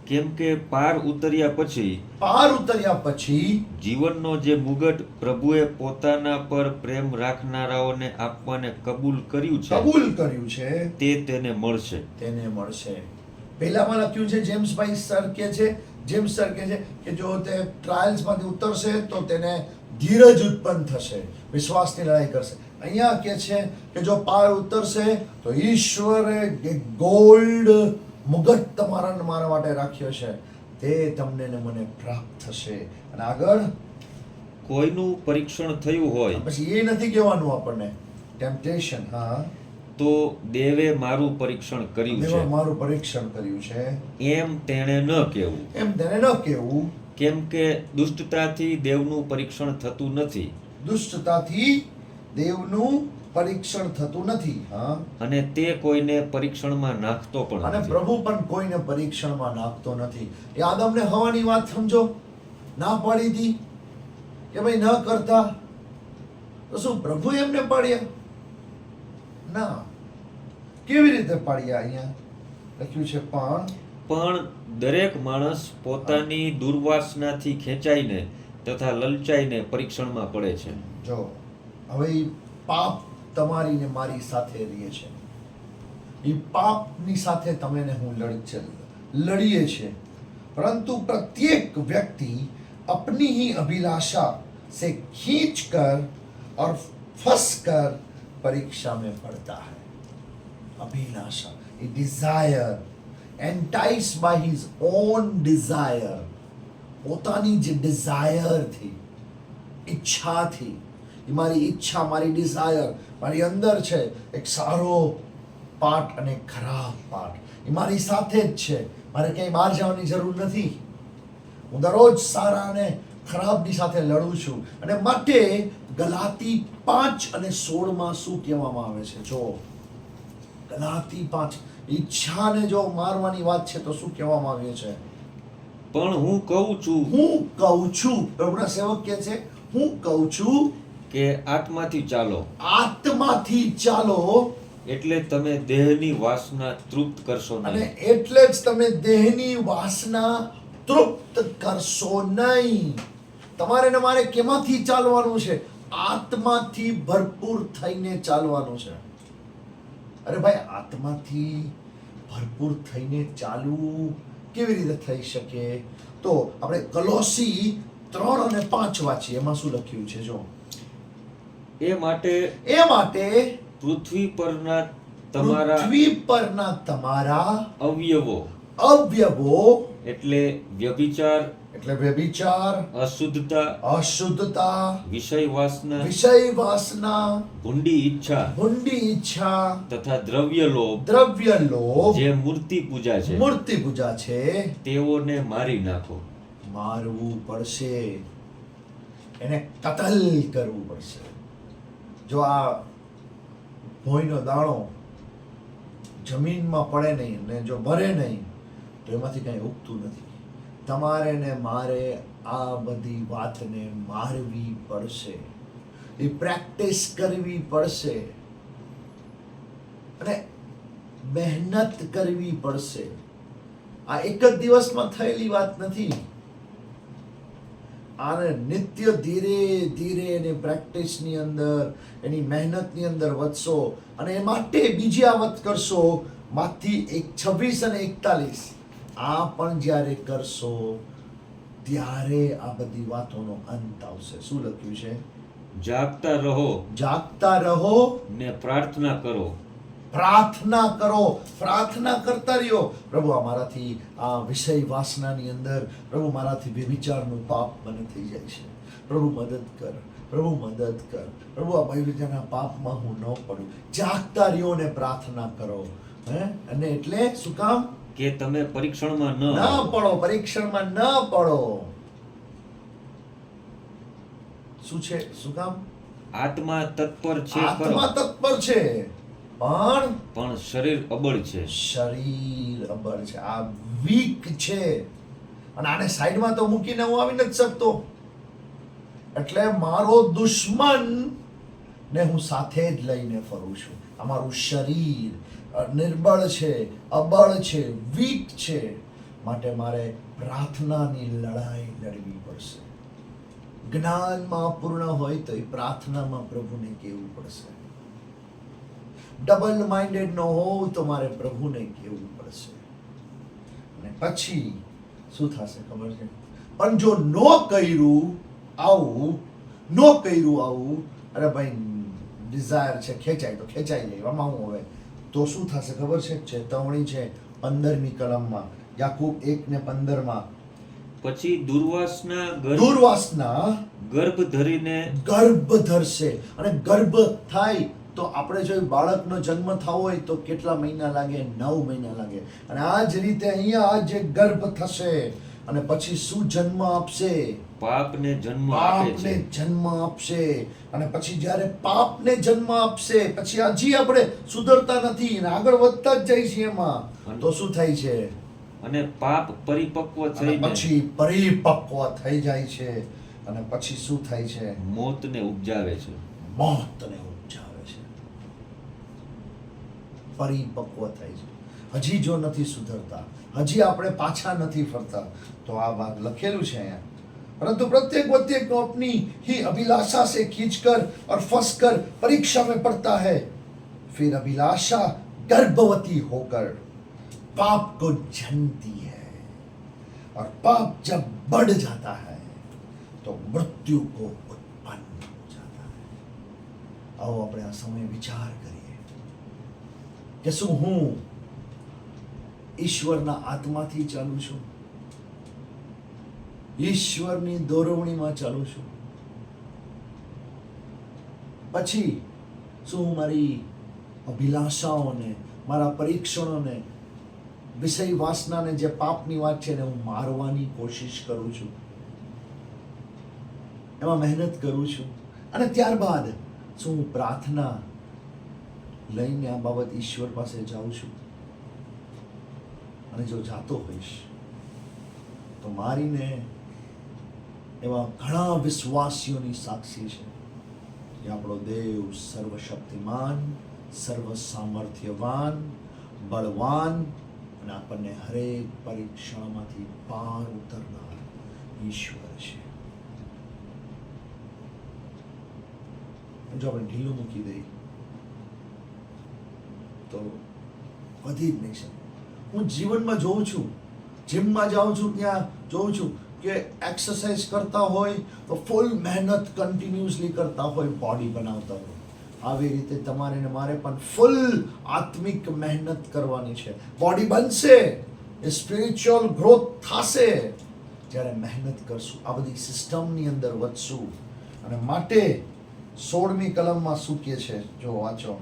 કેમ કે પાર ઉતર્યા પછી પાર ઉતર્યા પછી જીવનનો જે મુગટ પ્રભુએ પોતાના પર પ્રેમ રાખનારાઓને આપવાને કબૂલ કર્યું છે કબૂલ કર્યું છે તે તેને મળશે. તેને મળશે. પહેલામાં લખ્યું છે, જેમ્સભાઈ સર કે છે, જેમ્સ સર કે છે કે જો તે ટ્રાયલ્સમાંથી ઉતરશે તો તેને ધીરજ ઉત્પન્ન થશે, વિશ્વાસની લડાઈ કરશે. અહીંયા કે છે કે જો પાર ઉતરશે તો ઈશ્વરે ગોલ્ડ મુગટ તમારા ને મારા માટે રાખ્યો છે, તે તમને ને મને પ્રાપ્ત થશે. અને આગળ કોઈનું પરીક્ષણ થયું હોય પછી એ નથી કહેવાનું આપણને, ટેમ્પટેશન. હા, તો દેવે મારું પરીક્ષણ કર્યું દેવા છે મારું પરીક્ષણ કર્યું છે એમ તેણે ન કહેવું. એમ તેને ન કહેવું. કેમ કે દુષ્ટતાથી દેવનું પરીક્ષણ થતું નથી દુષ્ટતાથી દેવનું પરીક્ષણ થતું નથી. હા, અને તે કોઈને પરીક્ષણમાં નાખતો પણ અને નથી. પ્રભુ પણ કોઈને પરીક્ષણમાં નાખતો નથી. એ આદમને હવાની વાત સમજો, ના પાડી હતી કે ભાઈ ન કરતા, તો શું પ્રભુ એમને પાડ્યા? ના. કેવી રીતે પાડ્યા? અહીંયા લખ્યું છે પણ દરેક માણસ પોતાની દુર્વાસનાથી ખેંચાઈને તથા લલચાઈને પરીક્ષણમાં પડે છે. જો હવે ઈ પાપ તમારી ને મારી સાથે રહે છે. એ પાપની સાથે તમે ને હું લડીએ છીએ. परंतु प्रत्येक व्यक्ति अपनी ही अभिलाषा से खींच कर और फंस कर परीक्षा में पड़ता है. अभिलाषा, a desire, enticed by his own desire. પોતાની જે ડિઝાયર થી, ઈચ્છાથી, એ મારી ઈચ્છા, મારી ડિઝાયર, મારી અંદર છે એક સારો પાર્ટ અને એક ખરાબ પાર્ટ. એ મારી સાથે જ છે. મારે ક્યાંય બહાર જવાની જરૂર નથી. હું દરરોજ સારા અને ખરાબની સાથે લડું છું. અને માટે ગલાતી 5 અને 16 શું કહેવામાં આવે છે? જો ગલાતી 5, ઈચ્છાને જો મારવાની વાત છે તો શું કહેવામાં આવ્યું છે? પણ હું કહું છું, પ્રભુના સેવક કહે છે, હું કહું છું કે આત્માથી ચાલો, આત્માથી ચાલો, એટલે તમે દેહની વાસના તૃપ્ત કરશો અને નહીં. એટલે જ તમે દેહની વાસના તૃપ્ત કરશો નહીં. તમારે ને મારે કેમાંથી ચાલવાનું છે? આત્માથી ભરપૂર થઈને ચાલવાનું છે. અરે ભાઈ, આત્માથી ભરપૂર થઈને ચાલવું કેવી રીતે થઈ શકે? તો આપણે કલોસી 3 અને 5 વાંચીએ. એમાં શું લખ્યું છે? જો એ માટે પૃથ્વી પરના તમારા તમારા અવયવો અવયવો એટલે વ્યભિચાર, એટલે વ્યભિચાર, અશુદ્ધતા, અશુદ્ધતા, વિષય વાસના, વિષય વાસના, ભૂંડી ઈચ્છા ઊંડી ઈચ્છા, તથા દ્રવ્ય લોભ, દ્રવ્ય લોભ, જે મૂર્તિ પૂજા છે, મૂર્તિ પૂજા છે, તેઓને મારી નાખો. મારવું પડશે, એને કતલ કરવું પડશે. જો આ ભોંયનો દાણો જમીનમાં પડે નહીં ને જો ભરે નહીં તો એમાંથી કંઈ ઉગતું નથી. તમારે ને મારે આ બધી વાતને મારવી પડશે, એ પ્રેક્ટિસ કરવી પડશે અને મહેનત કરવી પડશે. આ એક જ દિવસમાં થયેલી વાત નથી. આને નિત્ય ધીરે ધીરે એની પ્રેક્ટિસની અંદર, એની મહેનતની અંદર વધશો અને એ માટે બીજી આ વાત કરશો. માંથી 26 અને 41 આ પણ જ્યારે કરશો ત્યારે આ બધી વાતોનો અંત આવશે. શું લખ્યું છે? જાગતા રહો જાગતા રહો ને પ્રાર્થના કરો. પ્રાર્થના કરો, પ્રાર્થના કરતા રહ્યો. પ્રભુ અમારાથી આ વિષય વાસનાની અંદર, પ્રભુ મારાથી વ્યભિચારનું પાપ મને થઈ જાય છે. પ્રભુ મદદ કર, પ્રભુ મદદ કર. પ્રભુ આ વ્યભિચારના પાપમાં હું ન પડું. જાગતા રહ્યો ને પ્રાર્થના કરો. અને એટલે શું કામ? કે તમે પરીક્ષણમાં ન ન આવો. પડો, પરીક્ષણમાં ન પડો. શું છે? શું કામ? આત્મા તત્પર છે ખરો, આત્મા તત્પર છે પણ પણ શરીર અબળ છે. શરીર અબળ છે, આ વીક છે. અને આને સાઈડમાં તો મૂકીને હું આવી નથી શકતો. એટલે મારો દુશ્મન ને હું સાથે જ લઈને ફરું છું. અમારું શરીર નિર્બળ છે, અબળ છે, વીક છે. માટે મારે પ્રાર્થનાની લડાઈ લડવી પડશે. જ્ઞાનમાં પૂર્ણ હોય તો એ પ્રાર્થનામાં પ્રભુને કહેવું પડશે. ડબલ માઇન્ડેડ ન હોવ તો મારે પ્રભુને કહેવું પડશે. અને પછી શું થશે ખબર છે? પણ જો નો કર્યું આવું, અરે ભાઈ ડિઝાયર છે, ખેંચાય તો ખેંચાઈ જાય, આમાં હું હવે તો શું થશે ખબર છે? ચેતવણી છે 15મી કલમમાં, યાકૂબ 1:15. પછી દુર્વાસના ગર્ભ ધરશે. અને ગર્ભ થાય તો આપણે જો બાળકનો જન્મ થવો હોય તો કેટલા મહિના લાગે? 9 મહિના લાગે. અને આ જ રીતે અહીંયા આ જે ગર્ભ થશે અને પછી શું જન્મ આપશે? પાપને જન્મ આપે પાપને છે. જન્મ આપશે. અને પછી જ્યારે પાપને જન્મ આપશે પછી હજી આપણે સુધરતા નથી અને આગળ વધતા જ જાય છે એમાં, તો શું થાય છે? અને પાપ પરિપક્વ અને થઈને પછી પરિપક્વ થઈ જાય છે. અને પછી શું થાય છે? મોતને ઉપજાવે છે. મોતને ઉપજાવે છે. પરિપક્વ થાય છે. હજી જો નથી સુધરતા, હજી આપણે પાછા નથી ફરતા, તો આ વાત લખેલું છે અહીંયા. परंतु प्रत्येक व्यक्ति को अपनी ही अभिलाषा से खींचकर और फंसकर परीक्षा में पड़ता है. फिर अभिलाषा गर्भवती होकर पाप को जनती है और पाप जब बढ़ जाता है तो मृत्यु को उत्पन्न हो जाता है. आओ આપણે આ સમય વિચાર કરીએ કે શું હું ઈશ્વરના આત્માથી ચાલું છું? ઈશ્વરની દોરવણીમાં ચાલું છું? પછી શું હું મારી અભિલાષાઓને, મારા પરીક્ષણોને, વિષય વાસનાને, જે પાપની વાત છે ને, હું મારવાની કોશિશ કરું છું? એમાં મહેનત કરું છું? અને ત્યારબાદ શું હું પ્રાર્થના લઈને આ બાબત ઈશ્વર પાસે જાઉં છું? અને જો જાતો હોઈશ તો મારીને એવા ઘણા વિશ્વાસીઓની સાક્ષી છે કે આપણો દેવ સર્વશક્તિમાન, સર્વ સામર્થ્યવાન, બળવાન અને આપણને હરેક પરીક્ષણમાંથી પાર ઉતરનાર ઈશ્વર છે. જો આપણે ઢીલું મૂકી દઈએ તો વધી જ નહીં શકે. હું જીવનમાં જોઉં છું, જીમમાં જાઉં છું, ત્યાં જોઉં છું કે એક્સરસાઇઝ કરતા હોય તો ફૂલ મહેનત કન્ટિન્યુઅસલી કરતા હોય, બોડી બનાવતા હોય. આવી રીતે તમારે ને મારે પણ ફૂલ આત્મિક મહેનત કરવાની છે. બોડી બનશે, સ્પિરિચ્યુઅલ ગ્રોથ થશે, જ્યારે મહેનત કરશું, આ બધી સિસ્ટમની અંદર વધશું. અને માટે 16મી કલમમાં શું કહે છે? જો વાંચો.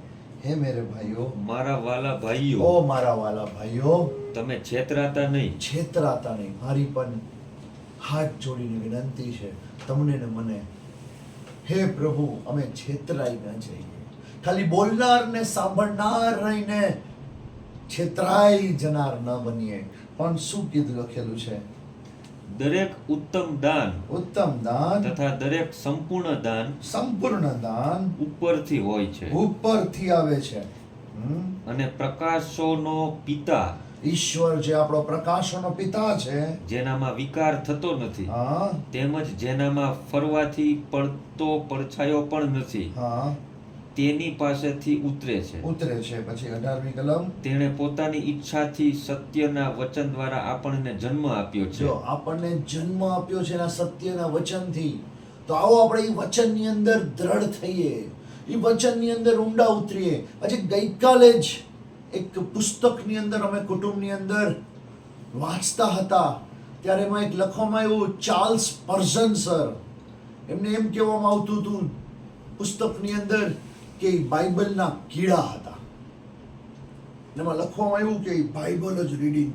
હે મેરે ભાઈઓ, મારા વાલા ભાઈઓ, ઓ મારા વાલા ભાઈઓ, તમે છેતરાતા નહીં. છેતરાતા નહીં. મારી પણ હાથ જોડીને વિનંતી છે તમને ને મને, હે પ્રભુ, અમે છેતરાઈ ન જઈએ. ખાલી બોલનાર ને સાંભળનાર રહીને છેતરાઈ જનાર ન બનીએ. પણ શું કીધું લખેલું છે? દરેક ઉત્તમ દાન ઉત્તમ દાન તથા દરેક સંપૂર્ણ દાન સંપૂર્ણ દાન ઉપરથી હોય છે, ઉપરથી આવે છે. અને પ્રકાશોનો પિતા, ઈશ્વર જે આપણો પ્રકાશોનો પિતા છે, જેનામાં વિકાર થતો નથી, હા તેમજ જેનામાં ફરવાથી પડતો પડછાયો પણ નથી, હા, તેની પાસેથી ઉતરે છે. ઉતરે છે. પછી 18મી કલમ. તેણે પોતાની ઈચ્છાથી સત્યના વચન દ્વારા આપણને જન્મ આપ્યો છે. જો આપણને જન્મ આપ્યો છે એના સત્યના વચનથી, તો આવો આપણે એ વચનની અંદર દ્રઢ થઈએ, એ વચનની અંદર ઊંડા ઉતરીએ. હજી ગઈકાલે જ એક પુસ્તકની અંદર અમે કુટુંબની અંદર વાંચતા હતા, ત્યારે એમાં એક લખવામાં આવ્યું, ચાર્લ્સ પર્ઝન સર, એમને એમ કહેવામાં આવતું હતું પુસ્તકની અંદર કે એ બાઇબલના કીડા હતા. એમાં લખવામાં આવ્યું કે એ બાઇબલ જ રીડિંગ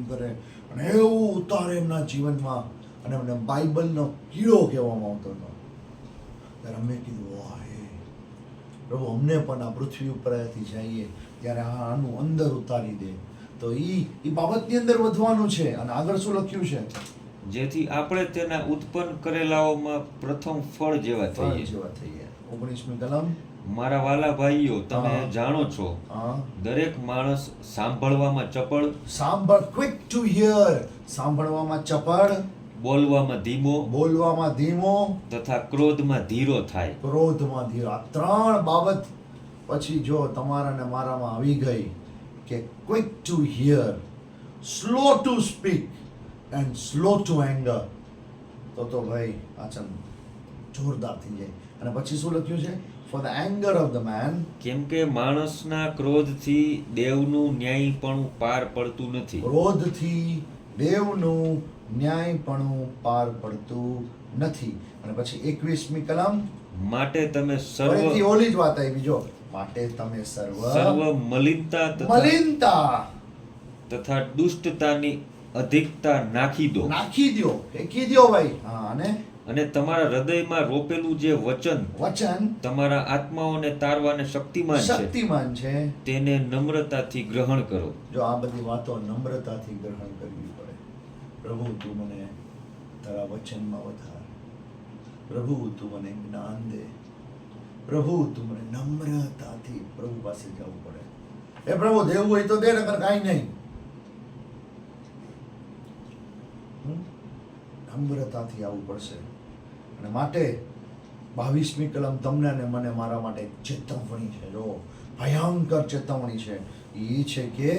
કરે અને એવું ઉતારે એમના જીવનમાં, અને એમને બાઇબલનો કીડો કહેવામાં આવતો હતો. ત્યારે અમે કીધું, વાહ હે પ્રભુ, અમને પણ આ પૃથ્વી ઉપર અહીંયાથી જઈએ ત્યારે આનું અંદર ઉતારી દે. તો એ બાબતની અંદર વધવાનું છે. અને આગળ શું લખ્યું છે? જેથી આપણે તેના ઉત્પન્ન કરેલાઓમાં પ્રથમ ફળ જેવા થઈએ. જેવા થઈએ. 19મી કલમ. મારા વાલા ભાઈઓ, તમે હા. જાણો છો, હા, દરેક માણસ સાંભળવામાં ચપળ, સાંભળ, ક્વિક ટુ હિયર, સાંભળવામાં ચપળ, બોલવામાં ધીમો બોલવામાં ધીમો, તથા ક્રોધમાં ધીરો થાય. ક્રોધમાં ધીરો. આ 3 બાબત પછી જો તમારા ને મારામાં આવી ગઈ કે quick to hear, slow to speak and slow to anger, તો ભાઈ આચન જોરદાર થઈ જાય. અને પછી શું લખ્યું છે? For the anger of the man, કેમ કે માણસના ક્રોધથી દેવનું ન્યાયપણું પાર પડતું નથી. ક્રોધથી દેવનું ન્યાયપણું પાર પડતું નથી. અને પછી 21મી કલમ. માટે તમે ફરીથી ઓલી જ વાત આવી. જો, માટે તમે સર્વ સર્વ મલિનતા મલિનતા તથા દુષ્ટતાની અધિકતા નાખી દો, નાખી દો, ફેંકી દો ભાઈ. હા, અને તમારા હૃદયમાં રોપેલું જે વચન વચન તમારા આત્માઓને તારવાને શક્તિમાન છે, શક્તિમાન છે, તેને નમ્રતાથી ગ્રહણ કરો. જો આ બધી વાતો નમ્રતાથી ગ્રહણ કરવી પડે. પ્રભુ, તું મને તારા વચનમાં વધાર. પ્રભુ, તું મને જ્ઞાન દે. પ્રભુ, તું મને નમ્રતાથી પ્રભુ પાસે જવું પડે. એ પ્રભુ, દેવું હોય તો દે, નકર કાંઈ નહીં. નમ્રતાથી આવવું પડશે. અને માટે 22મી કલમ તમને અને મને, મારા માટે ચેતવણી છે. જો, ભયંકર ચેતવણી છે. એ છે કે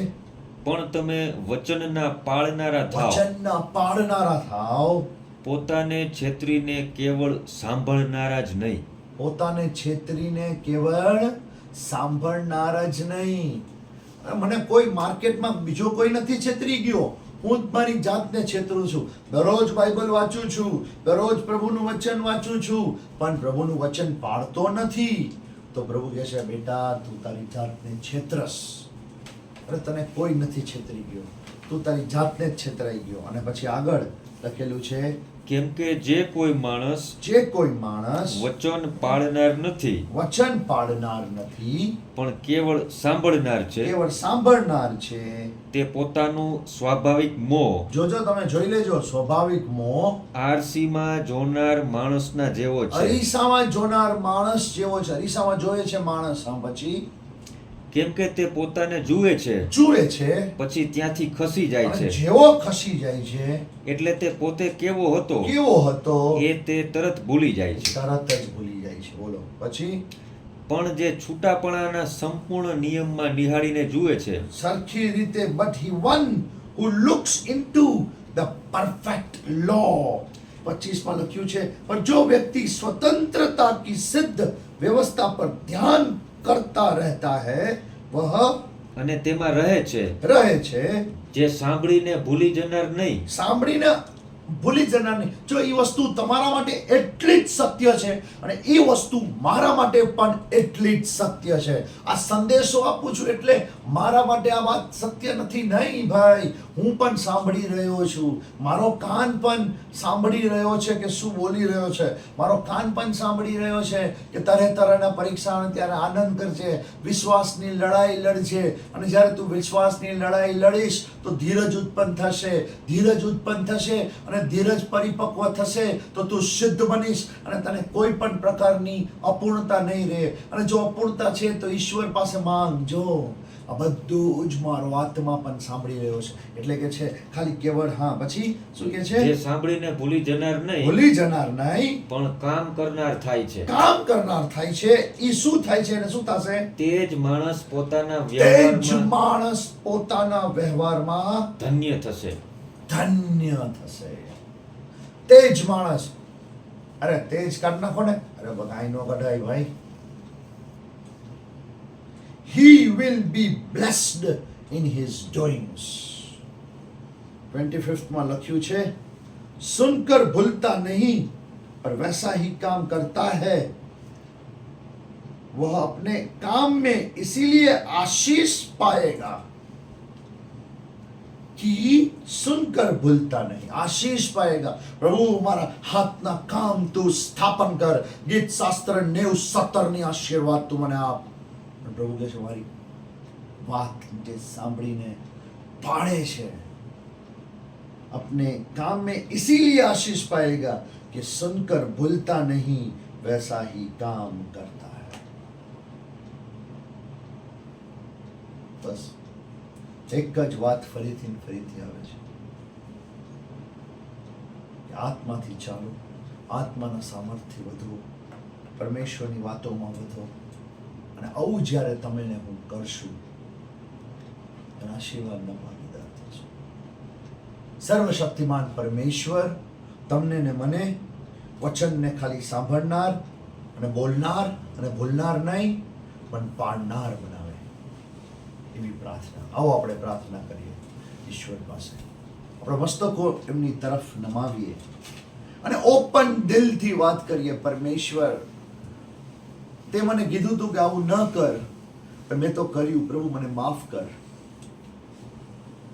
પણ તમે વચનના પાળનારા થાઓ, વચનના પાળનારા થાવ. પોતાને છેતરીને કેવળ સાંભળનારા જ નહીં. પોતાને છેતરીને કેવળ સાંભળનારા જ નહીં. મને કોઈ માર્કેટમાં બીજો કોઈ નથી છેતરી ગયો, હું જ મારી જાતને છેતરું છું. દરરોજ બાઇબલ વાંચું છું, દરરોજ પ્રભુનું વચન વાંચું છું, પણ પ્રભુનું વચન પાળતો નથી. તો પ્રભુ કહે છે, બેટા, તું તારી જાતને છેતરસ. અરે, તને કોઈ નથી છેતરી ગયો, તું તારી જાતને જ છેતરાઈ ગયો. અને પછી આગળ લખેલું છે, કેમ કે જે કોઈ માણસ વચન પાળનાર નથી, પાળનાર નથી, પણ કેવળ સાંભળનાર છે, કેવળ સાંભળનાર છે, તે પોતાનું સ્વાભાવિક મોહ જોજો, તમે જોઈ લેજો, સ્વાભાવિક મોહ આરસીમાં જોનાર માણસના જેવો છે. અરીસામાં જોનાર માણસ જેવો છે. અરીસામાં જોયે છે માણસ, પછી કેમ કે તે પોતાને જુએ છે, પછી ત્યાંથી ખસી જાય અને છે, જેવો ખસી જાય છે, એટલે તે પોતે કેવો હતો એ તે તરત ભૂલી જાય છે. તરત જ ભૂલી જાય છે. બોલો પછી, પણ જે છૂટાપણાના સંપૂર્ણ નિયમમાં નિહાળીને જુએ છે, સરખી રીતે, but he one who looks into the perfect law. 25 में लख्યું છે, पर जो व्यक्ति स्वतंत्रता की सिद्ध व्यवस्था पर ध्यान करता रहता है, वह અને તેમાં રહે છે, જે સાંભળીને ભૂલી જનાર નહીં. સાંભળીને ભૂલી જનાર નહીં. જો એ વસ્તુ તમારા માટે એટલી જ સત્ય છે અને એ વસ્તુ મારા માટે પણ એટલી જ સત્ય છે. આ સંદેશો આપું છું એટલે મારા માટે આ વાત સત્ય નથી નહીં ભાઈ. હું પણ સાંભળી રહ્યો છું, મારો કાન પણ સાંભળી રહ્યો છે કે શું બોલી રહ્યો છે. મારો કાન પણ સાંભળી રહ્યો છે કે તરહના પરીક્ષા આવે ત્યારે આનંદ કરજે, વિશ્વાસની લડાઈ લડજે, અને જ્યારે તું વિશ્વાસની લડાઈ લડીશ તો ધીરજ ઉત્પન્ન થશે. ધીરજ ઉત્પન્ન થશે અને ધીરજ પરિપક્વ થશે તો તું સિદ્ધ બનીશ અને તને કોઈ પણ પ્રકારની અપૂર્ણતા નહીં રહે. અને જો અપૂર્ણતા છે તો ઈશ્વર પાસે માંગજો. આ બધું જ મારો આત્મા પણ સાંભળી રહ્યો છે. એટલે કે છે ખાલી કેવળ હા પછી શું કે છે? જે સાંભળીને ભૂલી જનાર નહીં, ભૂલી જનાર નહીં, પણ કામ કરનાર થાય છે. કામ કરનાર થાય છે. ઈ શું થાય છે અને શું થશે? તે જ માણસ પોતાના તે જ વ્યવહારમાં માણસ પોતાના વ્યવહારમાં ધન્ય થશે. ધન્ય થશે. તે જ માણસ. અરે તે જ કાઢ નાખો ને. અરે બધાય નો કઢાય ભાઈ. He will be blessed in his doings. 25th માં લખ્યું છે, सुनकर भूलता नहीं पर वैसा ही काम करता है, वह अपने काम में इसीलिए आशीष पाएगा कि सुनकर भूलता नहीं, आशीष पाएगा. प्रभु हमारा हाथना काम तू स्थापन कर. गीत शास्त्र 90-17 ની આશીર્વાદ તું મને આપ. પ્રભુ કહે છે મારી વાત જે સાંભળીને પાડે છે, अपने काम में इसीलिए आशीष पाएगा कि सुनकर भूलता नहीं वैसा ही काम करता है. बस एक જ વાત ફરીથી ને ફરીથી આવે છે કે આત્માથી ચાલો, આત્માના સામર્થ્યથી વધો, પરમેશ્વરની વાતોમાં વધો, અને આવું જ્યારે તમે ને હું કરશું એના આશીર્વાદના ભાગીદાર થશો. સર્વશક્તિમાન પરમેશ્વર તમને ને મને વચનને ખાલી સાંભળનાર અને બોલનાર અને ભૂલનાર નહીં પણ પાડનાર બનાવે એવી પ્રાર્થના. આવો આપણે પ્રાર્થના કરીએ ઈશ્વર પાસે. આપણે મસ્તકો એમની તરફ નમાવીએ અને ઓપન દિલથી વાત કરીએ. પરમેશ્વર, તે મને કીધું તું કે આવું ન કર, પણ મેં તો કર્યું. પ્રભુ મને માફ કર.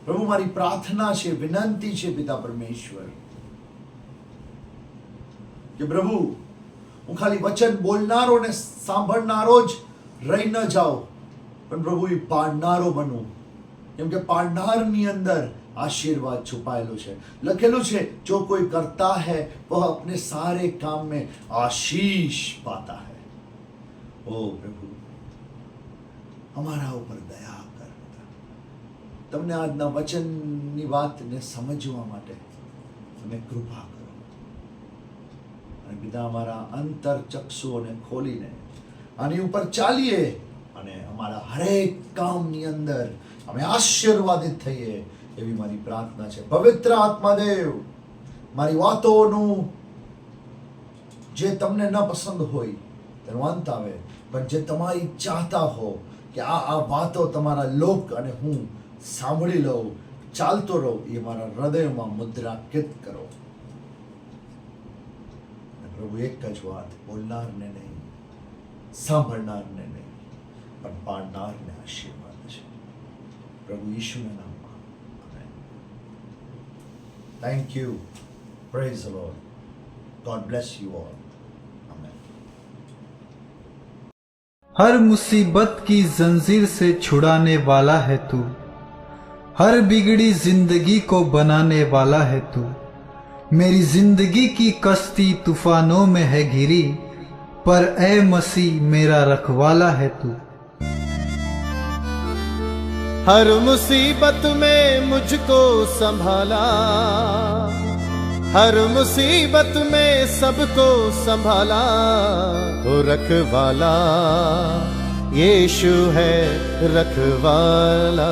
પ્રભુ મારી પ્રાર્થના છે, વિનંતી છે પિતા પરમેશ્વર કે પ્રભુ હું ખાલી વચન બોલનારો ને સાંભળનારો જ રહી ન જાઉં, પણ પ્રભુ એ પાડનારો બનું. કેમ કે પાડનારની અંદર आशीर्वाद छुपाएलो છે. લખેલું છે જો કોઈ કરતા है वह अपने सारे काम में आशीष पाता है. ओ प्रभु हमारा ऊपर दया कर. તમને આજના વચનની વાતને સમજવા માટે તમે કૃપા કરો અને પિતા અમારા અંતર ચક્ષુઓને ખોલીને આની ઉપર ચાલીએ અને અમારા હરેક કામની અંદર અમે આશીર્વાદિત થઈએ એવી મારી પ્રાર્થના છે. પવિત્ર આત્માદેવ, મારી વાતોનું જે તમને ન પસંદ હોય તેનો અંત આવે, પણ જે તમારી ચાહતા હો કે આ વાતો તમારા લોક અને હું સાંભળી લઉં, ચાલતો રહું, એ મારા હૃદયમાં મુદ્રાંકિત કરો. પ્રભુ એક જ વાત, બોલનારને નહીં, સાંભળનારને નહીં, પણ પાડનારને આશીર્વાદ છે. પ્રભુ ઈશુના નામમાં amen. Thank you. Praise the lord. God bless you all. Amen. हर मुसीबत की जंजीर से छुड़ाने वाला है तू, हर बिगड़ी जिंदगी को बनाने वाला है तू. मेरी जिंदगी की कश्ती तूफानों में है घिरी, पर ए मसीह मेरा रखवाला है तू. हर मुसीबत में मुझको संभाला, हर मुसीबत में सबको संभाला. वो रखवाला यीशु है रखवाला.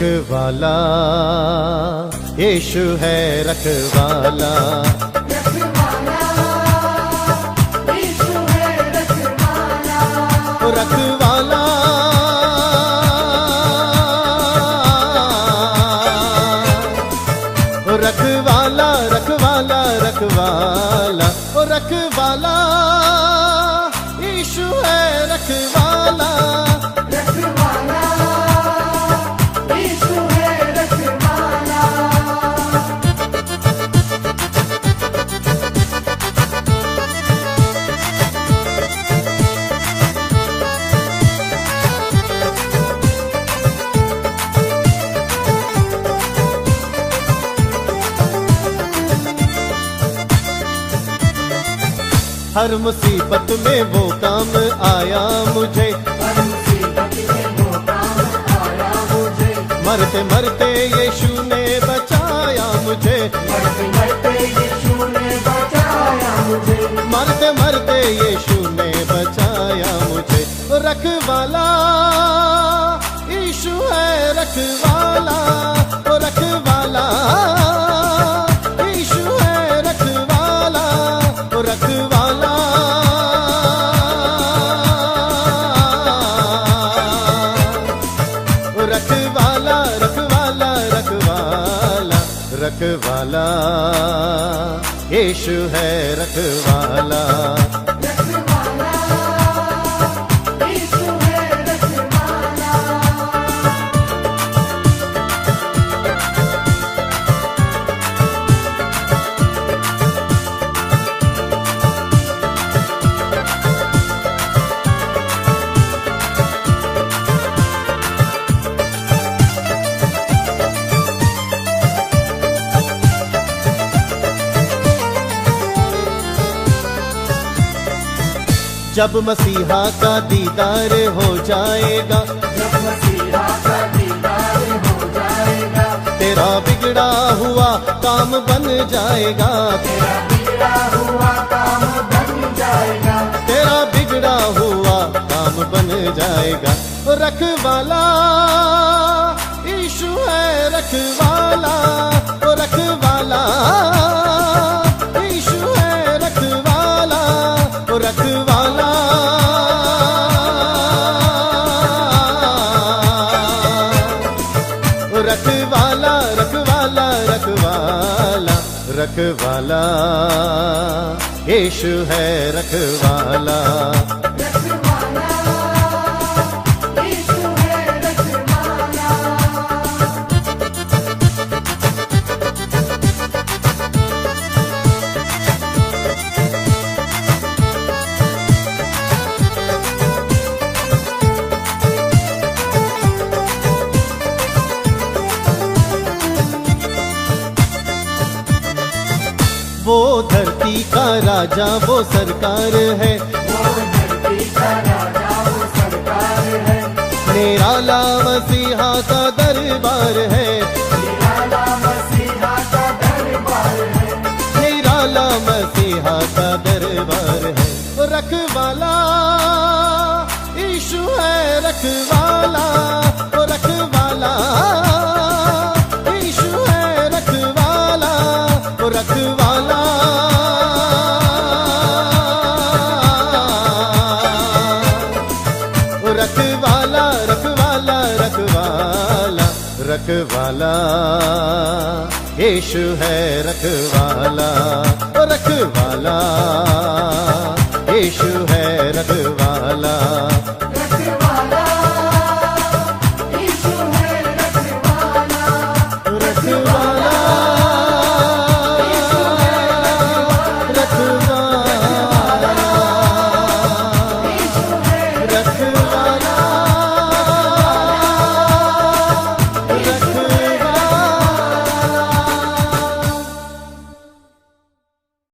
रखवाला यीशु है रखवाला रखवाला रखवाला रखवाला रखवाला ओ रखवाला यीशु है रखवाला हर मुसीबत में वो काम आया मुझे मरते मरते यीशु ने बचाया मुझे मरते मरते यीशु ने बचाया मुझे रखवाला यीशु है रखवाला ओ रखवाला यीशु है रखवाला ओ रखवाला रखवाला रखवाला रखवाला रखवाला यीशु है रखवाला जब मसीहा का दीदार हो जाएगा तेरा बिगड़ा हुआ काम बन जाएगा तेरा बिगड़ा हुआ काम बन जाएगा रखवाला यीशु है रखवाला ओ रखवाला यीशु है रखवाला ओ रखवाला रखवाला रखवाला रखवाला रखवाला यीशु है रखवाला वो धरती का राजा वो सरकार है निराला मसीहा का दरबार है निराला मसीहा का दरबार है रखवाला यीशु है रखवाला ओ रखवाला यीशु है रखवाला ओ रखवाला रखवाला रखवाला रखवाला रखवाला यीशु है रखवाला रखवाला यीशु है